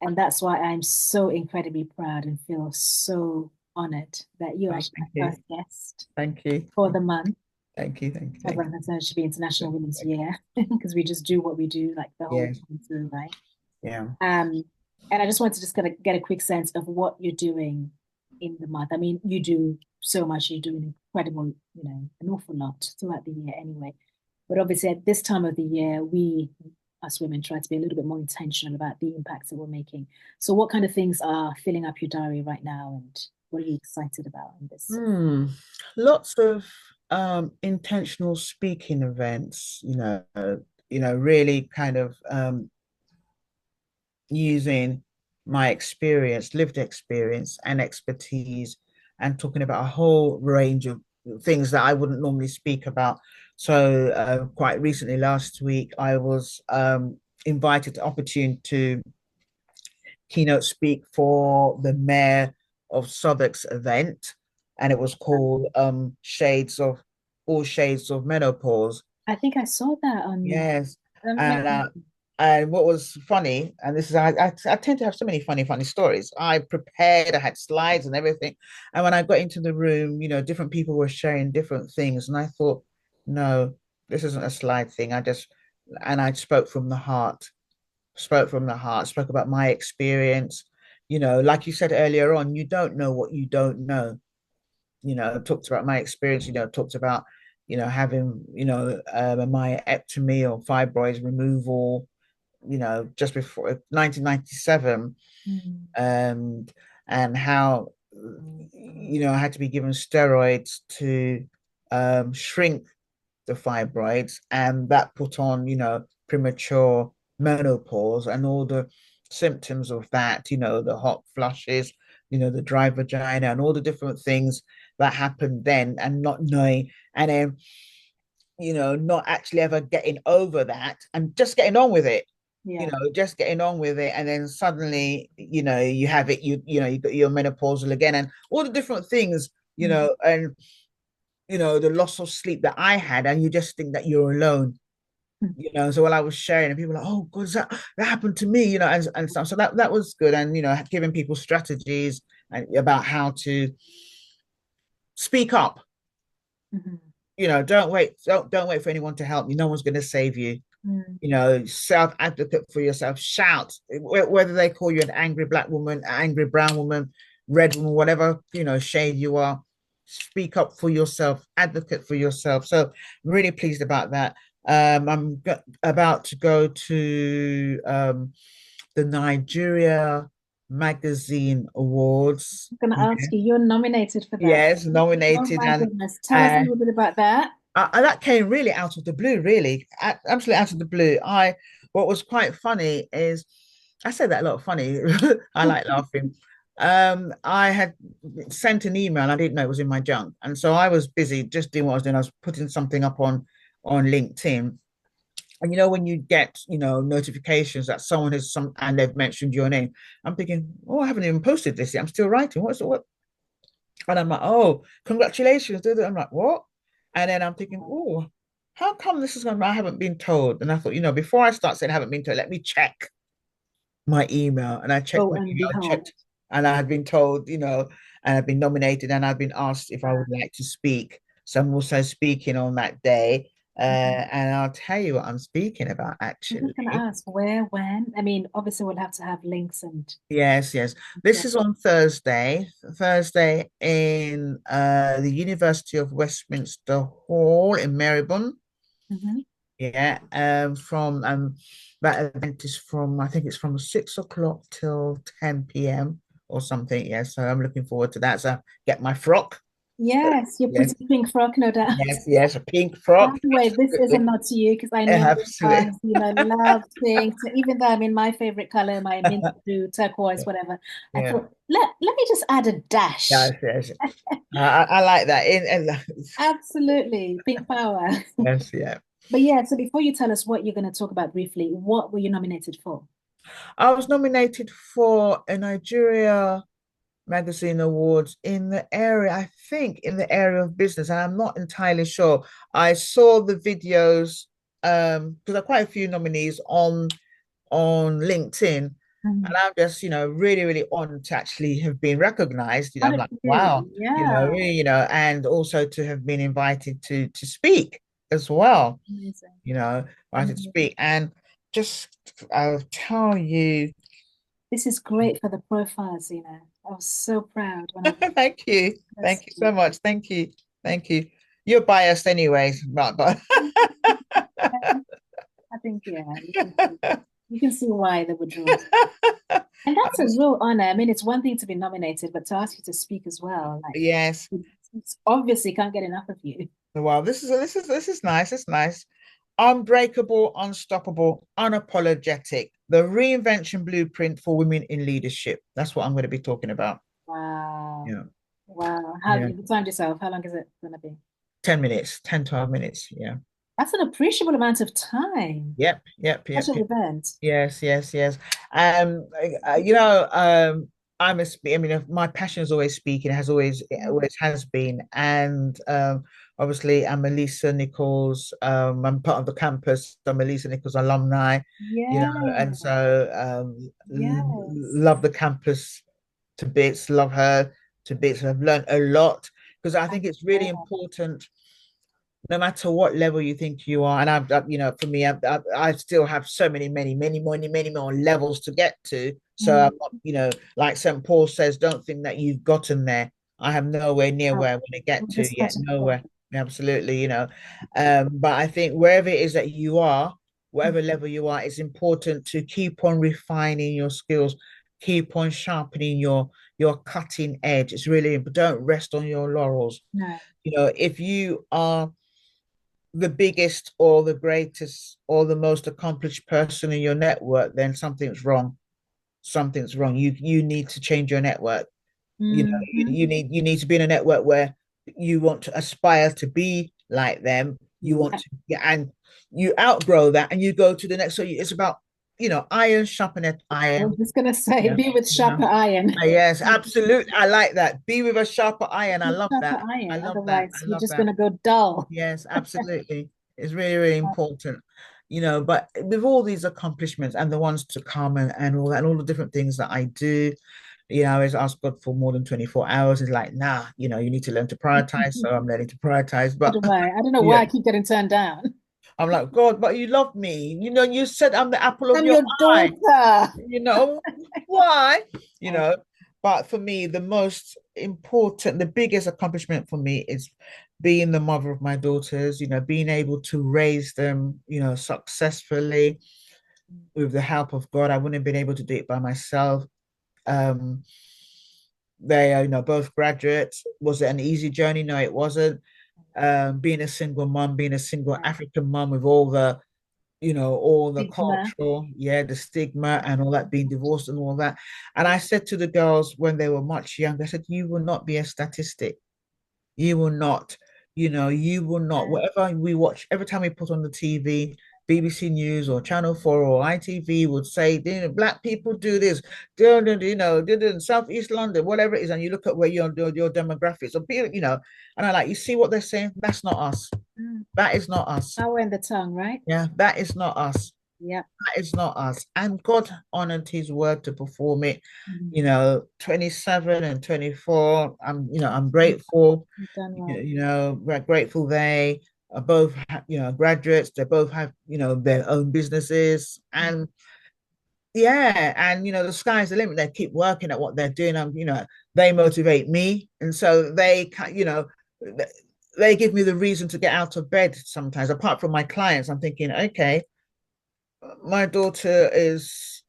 [SPEAKER 1] and that's why I'm so incredibly proud and feel so honored that you're
[SPEAKER 2] Oh,
[SPEAKER 1] actually
[SPEAKER 2] thank
[SPEAKER 1] my
[SPEAKER 2] you.
[SPEAKER 1] first guest
[SPEAKER 2] Thank you.
[SPEAKER 1] for the month.
[SPEAKER 2] Thank you. Thank you.
[SPEAKER 1] As
[SPEAKER 2] Thank
[SPEAKER 1] I'm concerned, it should be International
[SPEAKER 2] you.
[SPEAKER 1] Women's Year because we just do what we do like the whole
[SPEAKER 2] Yes.
[SPEAKER 1] time through, right?
[SPEAKER 2] Yeah.
[SPEAKER 1] Um, and I just wanted to just get a quick sense of what you're doing in the month. I mean, you do so much, you do an incredible, an awful lot throughout the year anyway. But obviously, at this time of the year, we as women try to be a little bit more intentional about the impacts that we're making. So, what kind of things are filling up your diary right now, and what are you excited about in this?
[SPEAKER 2] Hmm. Lots of intentional speaking events, really kind of using my experience, lived experience, and expertise, and talking about a whole range of things that I wouldn't normally speak about. So, quite recently, last week, I was invited, opportune to keynote speak for the mayor of Southwark's event, and it was called Shades of All Shades of Menopause.
[SPEAKER 1] I think I saw that on
[SPEAKER 2] Yes.
[SPEAKER 1] make,
[SPEAKER 2] And and what was funny, and this is I tend to have so many funny stories. I prepared, I had slides and everything. And when I got into the room, different people were sharing different things. And I thought, no, this isn't a slide thing. And I spoke from the heart, spoke about my experience. Like you said earlier on, you don't know what you don't know. Talked about my experience, talked about, having, a myectomy or fibroids removal, just before 1997,
[SPEAKER 1] mm,
[SPEAKER 2] um, and how, I had to be given steroids to shrink the fibroids, and that put on, premature menopause and all the symptoms of that, the hot flushes, the dry vagina, and all the different things that happened then, and not knowing, and then, not actually ever getting over that and just getting on with it.
[SPEAKER 1] yeah.
[SPEAKER 2] Just getting on with it, and then suddenly, you have it, you got your menopausal again, and all the different things,
[SPEAKER 1] Mm,
[SPEAKER 2] and the loss of sleep that I had, and you just think that you're alone.
[SPEAKER 1] mm,
[SPEAKER 2] So while I was sharing, and people were like, "Oh, God, that happened to me," and stuff. So that was good, and giving people strategies about how to speak up.
[SPEAKER 1] mhm,
[SPEAKER 2] Don't wait for anyone to help you. No one's going to save you.
[SPEAKER 1] mm.
[SPEAKER 2] Self advocate for yourself. Shout, whether they call you an angry black woman, angry brown woman, red woman, whatever shade you are. Speak up for yourself. Advocate for yourself. So I'm really pleased about that. I'm about to go to the Nigeria Magazine Awards.
[SPEAKER 1] I'm gonna ask you, you're nominated for that.
[SPEAKER 2] Yes,
[SPEAKER 1] Oh
[SPEAKER 2] nominated,
[SPEAKER 1] my
[SPEAKER 2] and
[SPEAKER 1] goodness. Tell us a
[SPEAKER 2] uh,
[SPEAKER 1] little bit about that.
[SPEAKER 2] that came really out of the blue, really, absolutely out of the blue. What was quite funny is, I said that a lot funny. I like laughing. I had sent an email. I didn't know it was in my junk, and so I was busy just doing what I was doing. I was putting something up on LinkedIn, and when you get notifications that someone has some and they've mentioned your name, I'm thinking, oh, I haven't even posted this yet. I'm still writing. What? And I'm like, oh, congratulations. I'm like, what? And then I'm thinking, oh, how come this is going to, I haven't been told. And I thought, before I start saying I haven't been told, let me check my email. And I checked
[SPEAKER 1] Lo
[SPEAKER 2] my
[SPEAKER 1] and
[SPEAKER 2] email,
[SPEAKER 1] behold.
[SPEAKER 2] checked, and I had been told, and I've been nominated, and I've been asked if I would like to speak. So I'm also speaking on that day.
[SPEAKER 1] Mhm.
[SPEAKER 2] And I'll tell you what I'm speaking about,
[SPEAKER 1] I'm just gonna
[SPEAKER 2] actually.
[SPEAKER 1] ask where, when? I mean, obviously we'll have to have links and
[SPEAKER 2] Yes, yes.
[SPEAKER 1] yeah.
[SPEAKER 2] This is on Thursday in the University of Westminster Hall in Marylebone.
[SPEAKER 1] Mhm.
[SPEAKER 2] Yeah, from that event is from, I think it's from 6 o'clock till 10 p.m. or something. Yeah, so I'm looking forward to that. So get my frock.
[SPEAKER 1] Yes, your
[SPEAKER 2] Yes,
[SPEAKER 1] pretty pink frock, no doubt.
[SPEAKER 2] yes, a pink
[SPEAKER 1] By
[SPEAKER 2] frock.
[SPEAKER 1] the way, this is a
[SPEAKER 2] Absolutely.
[SPEAKER 1] nod to you because I know
[SPEAKER 2] Absolutely.
[SPEAKER 1] you know, love pink. So even though I'm in my favorite color, my mint blue, turquoise, whatever, I
[SPEAKER 2] Yeah.
[SPEAKER 1] thought let me just add a dash.
[SPEAKER 2] Yes, yes. I like that.
[SPEAKER 1] Absolutely, pink power.
[SPEAKER 2] Yes, yeah.
[SPEAKER 1] But yeah, so before you tell us what you're going to talk about briefly, what were you nominated for?
[SPEAKER 2] I was nominated for a Nigeria Magazine Awards in the area, I think in the area of business, and I'm not entirely sure. I saw the videos, because there are quite a few nominees on LinkedIn, and
[SPEAKER 1] Mhm.
[SPEAKER 2] I'm just, really, really honored to actually have been recognized. I'm
[SPEAKER 1] Honored
[SPEAKER 2] like,
[SPEAKER 1] for
[SPEAKER 2] wow,
[SPEAKER 1] you. Yeah.
[SPEAKER 2] really, and also to have been invited to speak as well,
[SPEAKER 1] Amazing.
[SPEAKER 2] invited to
[SPEAKER 1] Amazing.
[SPEAKER 2] speak. And just I'll tell you.
[SPEAKER 1] This is great for the profiles, you know. I was so proud when I
[SPEAKER 2] Thank you.
[SPEAKER 1] first
[SPEAKER 2] Thank you
[SPEAKER 1] saw
[SPEAKER 2] so much. Thank you. Thank you. You're biased anyways, but
[SPEAKER 1] it. I think, yeah, you can see why they were drawn to. And
[SPEAKER 2] I
[SPEAKER 1] that's a
[SPEAKER 2] just,
[SPEAKER 1] real honor. I mean, it's one thing to be nominated, but to ask you to speak as well, like
[SPEAKER 2] yes.
[SPEAKER 1] it's obviously can't get enough of you.
[SPEAKER 2] Well, this is nice. It's nice. Unbreakable, unstoppable, unapologetic. the reinvention blueprint for women in leadership. That's what I'm going to be talking about.
[SPEAKER 1] Wow.
[SPEAKER 2] Yeah.
[SPEAKER 1] Wow. How
[SPEAKER 2] Yeah.
[SPEAKER 1] you timed yourself? How long is it gonna be?
[SPEAKER 2] 10 minutes, 10, 12 minutes. Yeah.
[SPEAKER 1] That's an appreciable amount of time.
[SPEAKER 2] Yep, yep,
[SPEAKER 1] Such
[SPEAKER 2] yep,
[SPEAKER 1] an
[SPEAKER 2] yep.
[SPEAKER 1] event.
[SPEAKER 2] Yes, yes, yes. You know, I mean, my passion is always speaking, has always, it
[SPEAKER 1] Mm.
[SPEAKER 2] always has been. And obviously, I'm a Lisa Nichols. I'm part of the campus. I'm a Lisa Nichols alumni, you know, and
[SPEAKER 1] Yeah.
[SPEAKER 2] so
[SPEAKER 1] Yes.
[SPEAKER 2] love the campus to bits, love her to bits. I've learned a lot because I think it's really
[SPEAKER 1] Yeah.
[SPEAKER 2] important no matter what level you think you are. And you know, for me, I still have so many more levels to get to. So I'm
[SPEAKER 1] Mm.
[SPEAKER 2] not, you know, like St. Paul says, don't think that you've gotten there. I have nowhere near
[SPEAKER 1] Oh,
[SPEAKER 2] where I want to get
[SPEAKER 1] we're
[SPEAKER 2] to
[SPEAKER 1] just
[SPEAKER 2] yet.
[SPEAKER 1] getting
[SPEAKER 2] Nowhere.
[SPEAKER 1] started.
[SPEAKER 2] Absolutely, you know. But I think wherever it is that you are, whatever level you are, it's important to keep on refining your skills, keep on sharpening your cutting edge. It's really, don't rest on your laurels.
[SPEAKER 1] No.
[SPEAKER 2] You know, if you are the biggest or the greatest or the most accomplished person in your network, then something's wrong. Something's wrong. You need to change your network. You know,
[SPEAKER 1] Hmm.
[SPEAKER 2] you need to be in a network where you want to aspire to be like them. You want
[SPEAKER 1] Yeah.
[SPEAKER 2] to, yeah, and you outgrow that and you go to the next. So it's about, you know, iron sharpened
[SPEAKER 1] I was
[SPEAKER 2] iron.
[SPEAKER 1] just gonna say,
[SPEAKER 2] Yeah,
[SPEAKER 1] be with
[SPEAKER 2] you know.
[SPEAKER 1] sharper iron.
[SPEAKER 2] Yes, absolutely. I like that. Be with a sharper iron. I
[SPEAKER 1] With
[SPEAKER 2] love
[SPEAKER 1] sharper
[SPEAKER 2] that. I
[SPEAKER 1] iron.
[SPEAKER 2] love that.
[SPEAKER 1] Otherwise,
[SPEAKER 2] I
[SPEAKER 1] you're
[SPEAKER 2] love
[SPEAKER 1] just
[SPEAKER 2] that.
[SPEAKER 1] gonna go dull.
[SPEAKER 2] Yes, absolutely. It's really, really important, you know. But with all these accomplishments and the ones to come and all that, and all the different things that I do, you know, I always ask God for more than 24 hours. It's like, nah, you know, you need to learn to prioritize. So I'm learning to prioritize.
[SPEAKER 1] So
[SPEAKER 2] But
[SPEAKER 1] do I. I don't know why
[SPEAKER 2] yeah,
[SPEAKER 1] I keep getting turned down.
[SPEAKER 2] I'm like, God, but you love me. You know, you said I'm the apple of
[SPEAKER 1] I'm
[SPEAKER 2] your
[SPEAKER 1] your
[SPEAKER 2] eye,
[SPEAKER 1] daughter.
[SPEAKER 2] you know, why? You
[SPEAKER 1] I,
[SPEAKER 2] know, but for me, the most important, the biggest accomplishment for me is being the mother of my daughters, you know, being able to raise them, you know, successfully with the help of God. I wouldn't have been able to do it by myself. Um, they are, you know, both graduates. Was it an easy journey? No, it wasn't. Being a single mom, being a single
[SPEAKER 1] yeah.
[SPEAKER 2] African mom with all the, you know, all the
[SPEAKER 1] Stigma.
[SPEAKER 2] cultural, yeah, the stigma and all that, being divorced and all that. And I said to the girls when they were much younger, I said, you will not be a statistic. You will not, you know, you will not.
[SPEAKER 1] Yeah.
[SPEAKER 2] Whatever we watch, every time we put on the TV, BBC News or Channel 4 or ITV would say, you know, black people do this, you know, did in Southeast London, whatever it is, and you look at where your demographics or people, you know, and I like, you see what they're saying? That's not us.
[SPEAKER 1] Mm.
[SPEAKER 2] That is not us.
[SPEAKER 1] Power in the tongue, right?
[SPEAKER 2] Yeah, that is not us.
[SPEAKER 1] Yep.
[SPEAKER 2] That is not us. And God honored his word to perform it.
[SPEAKER 1] Mhm.
[SPEAKER 2] You know, 27 and 24. I'm grateful.
[SPEAKER 1] You've done well.
[SPEAKER 2] You know, we're grateful they are both, you know, graduates. They both have, you know, their own businesses. And yeah, and you know, the sky's the limit. They keep working at what they're doing. You know, they motivate me. And so you know, they give me the reason to get out of bed sometimes. Apart from my clients, I'm thinking, okay, my daughter is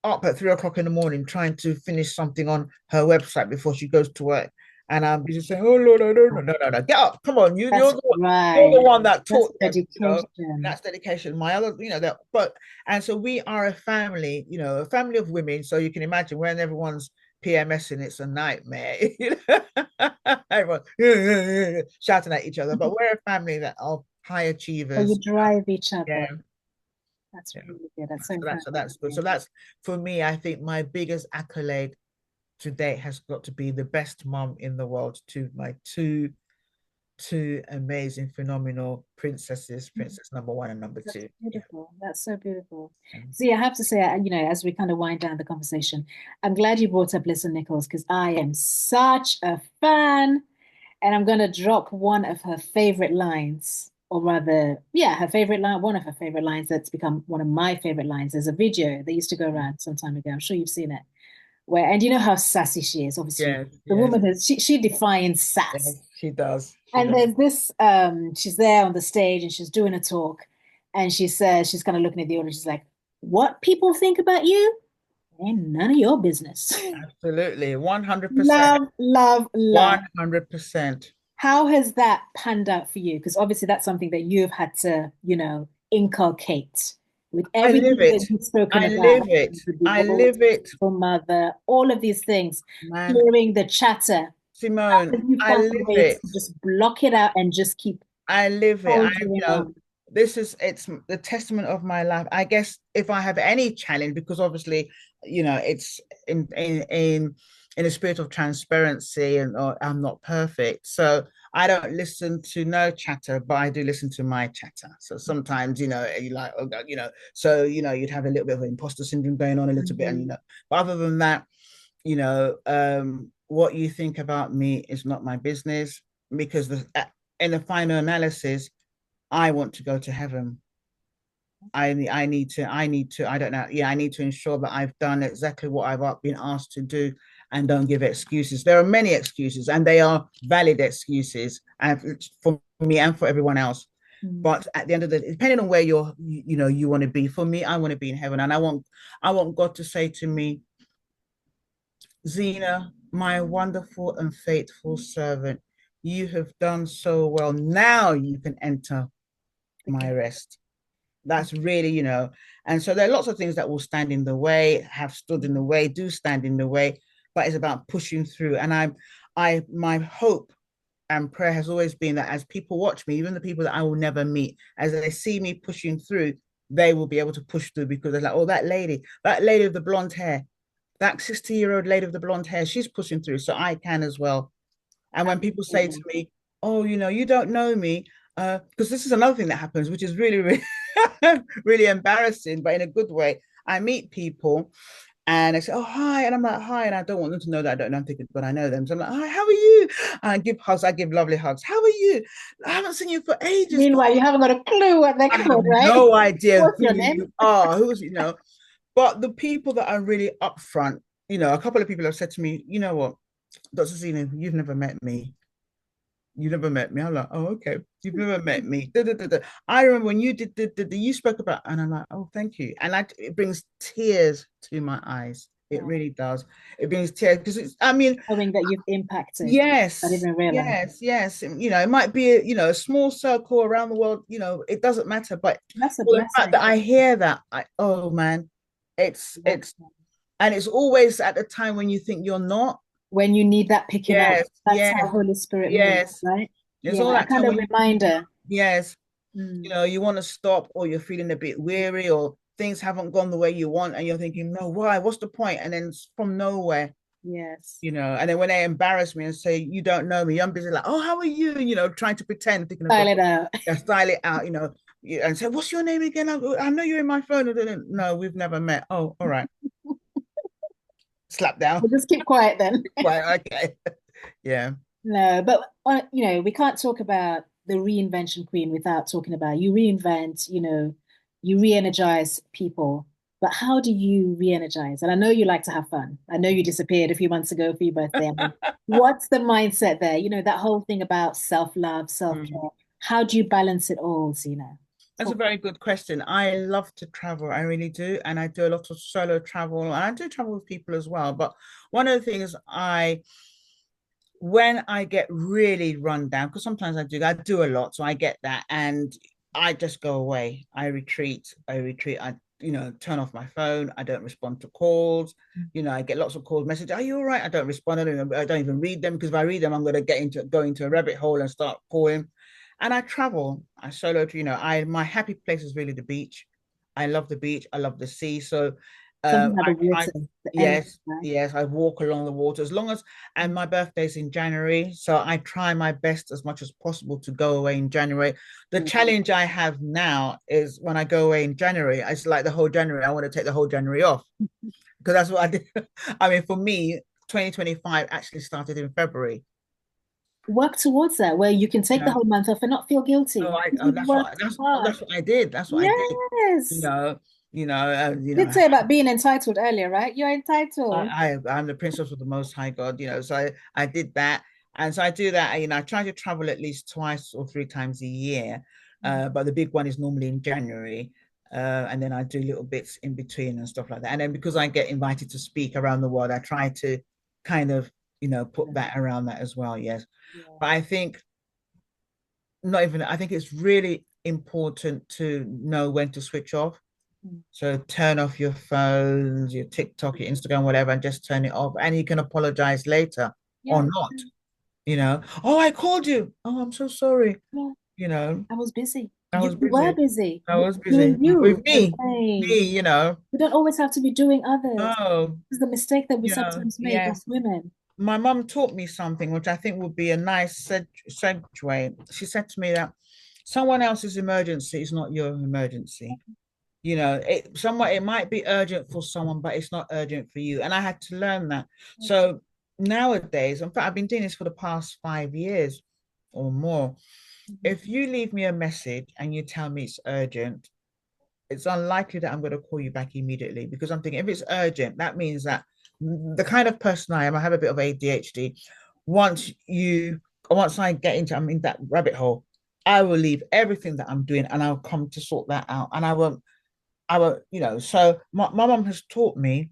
[SPEAKER 2] up at 3 o'clock in the morning trying to finish something on her website before she goes to work. And I'm just saying, oh Lord, I don't know. No, no, no. Get up. Come on.
[SPEAKER 1] That's
[SPEAKER 2] You're the
[SPEAKER 1] right.
[SPEAKER 2] one that
[SPEAKER 1] That's
[SPEAKER 2] taught them, you know.
[SPEAKER 1] dedication.
[SPEAKER 2] That's dedication. My other, you know, that but and so we are a family, you know, a family of women. So you can imagine when everyone's PMSing, it's a nightmare. You know? Everyone shouting at each other. But we're a family that are high
[SPEAKER 1] So you
[SPEAKER 2] achievers.
[SPEAKER 1] drive each
[SPEAKER 2] Yeah.
[SPEAKER 1] other. That's
[SPEAKER 2] Yeah.
[SPEAKER 1] really good. That's so
[SPEAKER 2] So
[SPEAKER 1] important.
[SPEAKER 2] that's good. So that's for me, I think my biggest accolade today has got to be the best mom in the world to my two amazing, phenomenal princesses, princess number one and number
[SPEAKER 1] That's
[SPEAKER 2] two. Yeah.
[SPEAKER 1] beautiful. That's so beautiful.
[SPEAKER 2] And
[SPEAKER 1] See, I have to say, you know, as we kind of wind down the conversation, I'm glad you brought up Lisa Nichols because I am such a fan. And I'm going to drop one of her favorite lines, or rather, yeah, her favorite line, one of her favorite lines that's become one of my favorite lines. There's a video that used to go around some time ago. I'm sure you've seen it. Where, and you know how sassy she is. Obviously,
[SPEAKER 2] yes,
[SPEAKER 1] the
[SPEAKER 2] yes,
[SPEAKER 1] woman has she defines sass.
[SPEAKER 2] yes, she does. She
[SPEAKER 1] And
[SPEAKER 2] does.
[SPEAKER 1] there's this, she's there on the stage and she's doing a talk, and she says she's kind of looking at the audience. She's like, "What people think about you ain't none of your business."
[SPEAKER 2] Absolutely. 100%.
[SPEAKER 1] Love, love, love.
[SPEAKER 2] 100%.
[SPEAKER 1] How has that panned out for you? Because obviously that's something that you've had to, you know, inculcate with
[SPEAKER 2] I live
[SPEAKER 1] everything that
[SPEAKER 2] it.
[SPEAKER 1] you've spoken
[SPEAKER 2] I
[SPEAKER 1] about,
[SPEAKER 2] live it.
[SPEAKER 1] the
[SPEAKER 2] I
[SPEAKER 1] divorce,
[SPEAKER 2] live it,
[SPEAKER 1] the mother, all of these things,
[SPEAKER 2] man.
[SPEAKER 1] hearing the chatter,
[SPEAKER 2] Simone,
[SPEAKER 1] how have you
[SPEAKER 2] I
[SPEAKER 1] found a
[SPEAKER 2] live
[SPEAKER 1] way to
[SPEAKER 2] it.
[SPEAKER 1] just block it out and just keep
[SPEAKER 2] I live it.
[SPEAKER 1] soldiering on?
[SPEAKER 2] This is it's the testament of my life. I guess if I have any challenge, because obviously, it's in a spirit of transparency, and I'm not perfect. So I don't listen to no chatter, but I do listen to my chatter. So sometimes, you like, oh God, so you'd have a little bit of imposter syndrome going on a little bit, and
[SPEAKER 1] Mhm.
[SPEAKER 2] but other than that, what you think about me is not my business, because in the final analysis, I want to go to heaven. I don't know. Yeah, I need to ensure that I've done exactly what I've been asked to do, and don't give excuses. There are many excuses, and they are valid excuses, and for me and for everyone else.
[SPEAKER 1] Mm.
[SPEAKER 2] But at the end of the day, depending on where you want to be. For me, I want to be in heaven, and I want God to say to me, Zina, my wonderful and faithful servant, you have done so well. Now you can enter my
[SPEAKER 1] Okay.
[SPEAKER 2] rest. That's really, and so there are lots of things that will stand in the way, have stood in the way, do stand in the way, but it's about pushing through. And my hope and prayer has always been that as people watch me, even the people that I will never meet, as they see me pushing through, they will be able to push through, because they're like, oh, that lady with the blonde hair, that 60-year-old lady with the blonde hair, she's pushing through, so I can as well. And when people say to
[SPEAKER 1] Absolutely.
[SPEAKER 2] me, oh, you don't know me, because this is another thing that happens, which is really, really, really embarrassing, but in a good way. I meet people and they say, oh, hi. And I'm like, hi. And I don't want them to know that I don't know them, thinking, but I know them. So I'm like, hi, how are you? And I give hugs. I give lovely hugs. How are you? I haven't seen you for ages.
[SPEAKER 1] Meanwhile, you haven't got a clue what they're
[SPEAKER 2] I have
[SPEAKER 1] called, right?
[SPEAKER 2] no idea
[SPEAKER 1] What's
[SPEAKER 2] who
[SPEAKER 1] your name?
[SPEAKER 2] you are, but the people that are really upfront, a couple of people have said to me, you know what, Dr. Zina, you've never met me. You never met me. I'm like, oh, okay. You've never met me. Da, da, da, da. I remember when you did, you spoke about, and I'm like, oh, thank you. And it brings tears to my eyes. It
[SPEAKER 1] Oh,
[SPEAKER 2] really does. It brings tears because I mean,
[SPEAKER 1] knowing that you've impacted. I
[SPEAKER 2] yes,
[SPEAKER 1] didn't realize.
[SPEAKER 2] yes. It might be a small circle around the world. It doesn't matter. But
[SPEAKER 1] That's a
[SPEAKER 2] for the fact
[SPEAKER 1] blessing.
[SPEAKER 2] that I hear that, oh man, and it's always at the time when you think you're not.
[SPEAKER 1] When you need that picking up,
[SPEAKER 2] Yes,
[SPEAKER 1] that's
[SPEAKER 2] yes,
[SPEAKER 1] how Holy Spirit moves,
[SPEAKER 2] yes.
[SPEAKER 1] right?
[SPEAKER 2] It's
[SPEAKER 1] Yeah,
[SPEAKER 2] all
[SPEAKER 1] a
[SPEAKER 2] that
[SPEAKER 1] kind
[SPEAKER 2] time
[SPEAKER 1] of
[SPEAKER 2] when you think
[SPEAKER 1] reminder.
[SPEAKER 2] yes,
[SPEAKER 1] Mm,
[SPEAKER 2] you want to stop, or you're feeling a bit weary, or things haven't gone the way you want, and you're thinking, no, why? What's the point? And then from nowhere,
[SPEAKER 1] yes.
[SPEAKER 2] and then when they embarrass me and say, you don't know me, I'm busy like, oh, how are you? Trying to pretend, thinking, oh
[SPEAKER 1] Style
[SPEAKER 2] God,
[SPEAKER 1] it out.
[SPEAKER 2] style it out, and say, what's your name again? I know you're in my phone. No, we've never met. Oh, all right. Slap down.
[SPEAKER 1] We'll just keep quiet then.
[SPEAKER 2] Right, okay. Yeah.
[SPEAKER 1] No, but we can't talk about the reinvention queen without talking about you reinvent, you re-energize people. But how do you re-energize? And I know you like to have fun. I know you disappeared a few months ago for your birthday. I mean, what's the mindset there? That whole thing about self-love,
[SPEAKER 2] Mhm.
[SPEAKER 1] self-care. How do you balance it all, Zina?
[SPEAKER 2] That's a
[SPEAKER 1] Talk.
[SPEAKER 2] very good question. I love to travel. I really do. And I do a lot of solo travel, and I do travel with people as well. But one of the things when I get really run down, because sometimes I do a lot. So I get that. And I just go away. I retreat. Turn off my phone. I don't respond to calls. I get lots of calls, messages. Are you all right? I don't respond. I don't even read them, because if I read them, I'm going to go into a rabbit hole and start calling. And I travel. I solo. My happy place is really the beach. I love the beach. I love the sea. So
[SPEAKER 1] Something about
[SPEAKER 2] I
[SPEAKER 1] the
[SPEAKER 2] try.
[SPEAKER 1] water, the energy,
[SPEAKER 2] Yes,
[SPEAKER 1] right?
[SPEAKER 2] yes. I walk along the water as long as, and my birthday's in January, so I try my best as much as possible to go away in January. The
[SPEAKER 1] Mm.
[SPEAKER 2] challenge I have now is when I go away in January, it's like the whole January. I want to take the whole January off, because that's what I did. I mean, for me, 2025 actually started in February.
[SPEAKER 1] Work towards that, where you can take the
[SPEAKER 2] Yeah.
[SPEAKER 1] whole month off and not feel
[SPEAKER 2] Oh,
[SPEAKER 1] guilty because you've
[SPEAKER 2] that's what
[SPEAKER 1] worked
[SPEAKER 2] that's
[SPEAKER 1] hard.
[SPEAKER 2] that's what I did. That's what I did. You
[SPEAKER 1] Yes.
[SPEAKER 2] know,
[SPEAKER 1] You did say about being entitled earlier, right? You're entitled.
[SPEAKER 2] I'm the princess of the Most High God. So I did that, and so I do that. I try to travel at least twice or three times a year,
[SPEAKER 1] Mm.
[SPEAKER 2] but the big one is normally in January, and then I do little bits in between and stuff like that. And then because I get invited to speak around the world, I try to kind of put that around that as well. Yes,
[SPEAKER 1] Yeah.
[SPEAKER 2] but I think not even. I think it's really important to know when to switch off.
[SPEAKER 1] Mm.
[SPEAKER 2] So turn off your phones, your TikTok, your Instagram, whatever, and just turn it off. And you can apologize later or
[SPEAKER 1] Yeah.
[SPEAKER 2] not. Oh, I called you. Oh, I'm so sorry.
[SPEAKER 1] Yeah.
[SPEAKER 2] You know,
[SPEAKER 1] I was busy.
[SPEAKER 2] I was
[SPEAKER 1] You were
[SPEAKER 2] busy.
[SPEAKER 1] busy.
[SPEAKER 2] I was busy
[SPEAKER 1] Doing
[SPEAKER 2] with
[SPEAKER 1] you.
[SPEAKER 2] me,
[SPEAKER 1] Hey, we don't always have to be doing others.
[SPEAKER 2] Oh,
[SPEAKER 1] This is the mistake that we sometimes make
[SPEAKER 2] yes.
[SPEAKER 1] as women.
[SPEAKER 2] My mum taught me something, which I think would be a nice segue. She said to me that someone else's emergency is not your emergency. It might be urgent for someone, but it's not urgent for you. And I had to learn that. So nowadays, in fact, I've been doing this for the past 5 years or more.
[SPEAKER 1] Mhm.
[SPEAKER 2] If you leave me a message and you tell me it's urgent, it's unlikely that I'm going to call you back immediately, because I'm thinking if it's urgent, that means that the kind of person I am, I have a bit of ADHD. Once I get into, I'm in that rabbit hole, I will leave everything that I'm doing and I'll come to sort that out. And I won't. So my mom has taught me,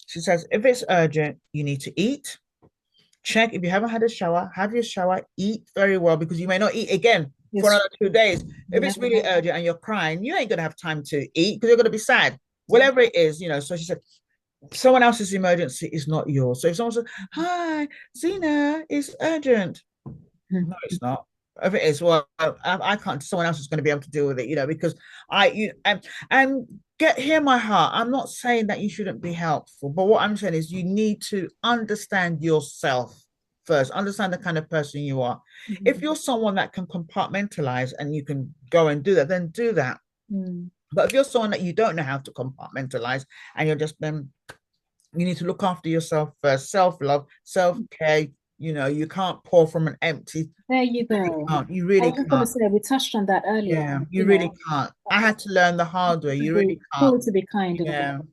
[SPEAKER 2] she says, if it's urgent, you need to eat. Check if you haven't had a shower, have your shower, eat very well, because you may not eat again for
[SPEAKER 1] Yes,
[SPEAKER 2] another 2 days.
[SPEAKER 1] you
[SPEAKER 2] If it's
[SPEAKER 1] never
[SPEAKER 2] really
[SPEAKER 1] know.
[SPEAKER 2] urgent and you're crying, you ain't gonna have time to eat because you're gonna be sad.
[SPEAKER 1] So,
[SPEAKER 2] Whatever it is. So she said, someone else's emergency is not yours. So if someone says, "Hi, Zina, it's urgent," no, it's not. If it is, well, I can't. Someone else is going to be able to deal with it, because I, you, and hear my heart. I'm not saying that you shouldn't be helpful, but what I'm saying is you need to understand yourself first. Understand the kind of person you are. If
[SPEAKER 1] Mhm.
[SPEAKER 2] you're someone that can compartmentalize and you can go and do that, then do that.
[SPEAKER 1] Mm.
[SPEAKER 2] But if you're someone that you don't know how to compartmentalize and you're just then, you need to look after yourself first. Self-love, self-care. You can't pour from an empty.
[SPEAKER 1] There you
[SPEAKER 2] You really
[SPEAKER 1] go.
[SPEAKER 2] can't. You
[SPEAKER 1] I
[SPEAKER 2] really
[SPEAKER 1] was just going to
[SPEAKER 2] can't.
[SPEAKER 1] say, we touched on that earlier.
[SPEAKER 2] Yeah, you
[SPEAKER 1] You
[SPEAKER 2] really
[SPEAKER 1] know,
[SPEAKER 2] can't. I had to learn the hard way. You really can't.
[SPEAKER 1] to be kind in the
[SPEAKER 2] Yeah,
[SPEAKER 1] world.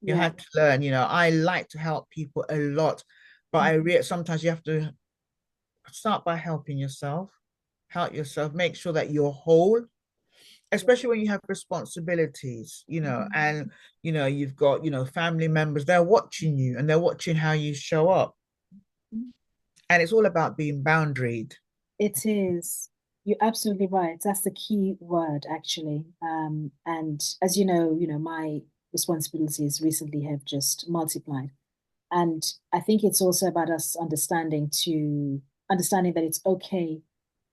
[SPEAKER 2] you
[SPEAKER 1] Yeah.
[SPEAKER 2] had to learn. I like to help people a lot, but
[SPEAKER 1] Mm.
[SPEAKER 2] sometimes you have to start by helping yourself. Help yourself. Make sure that you're whole,
[SPEAKER 1] Yeah.
[SPEAKER 2] especially when you have responsibilities.
[SPEAKER 1] Mhm.
[SPEAKER 2] And you've got family members. They're watching you and they're watching how you show up, and it's all about being boundaried.
[SPEAKER 1] It is. You're absolutely right. That's the key word, actually. And as you know, my responsibilities recently have just multiplied. And I think it's also about us understanding that it's okay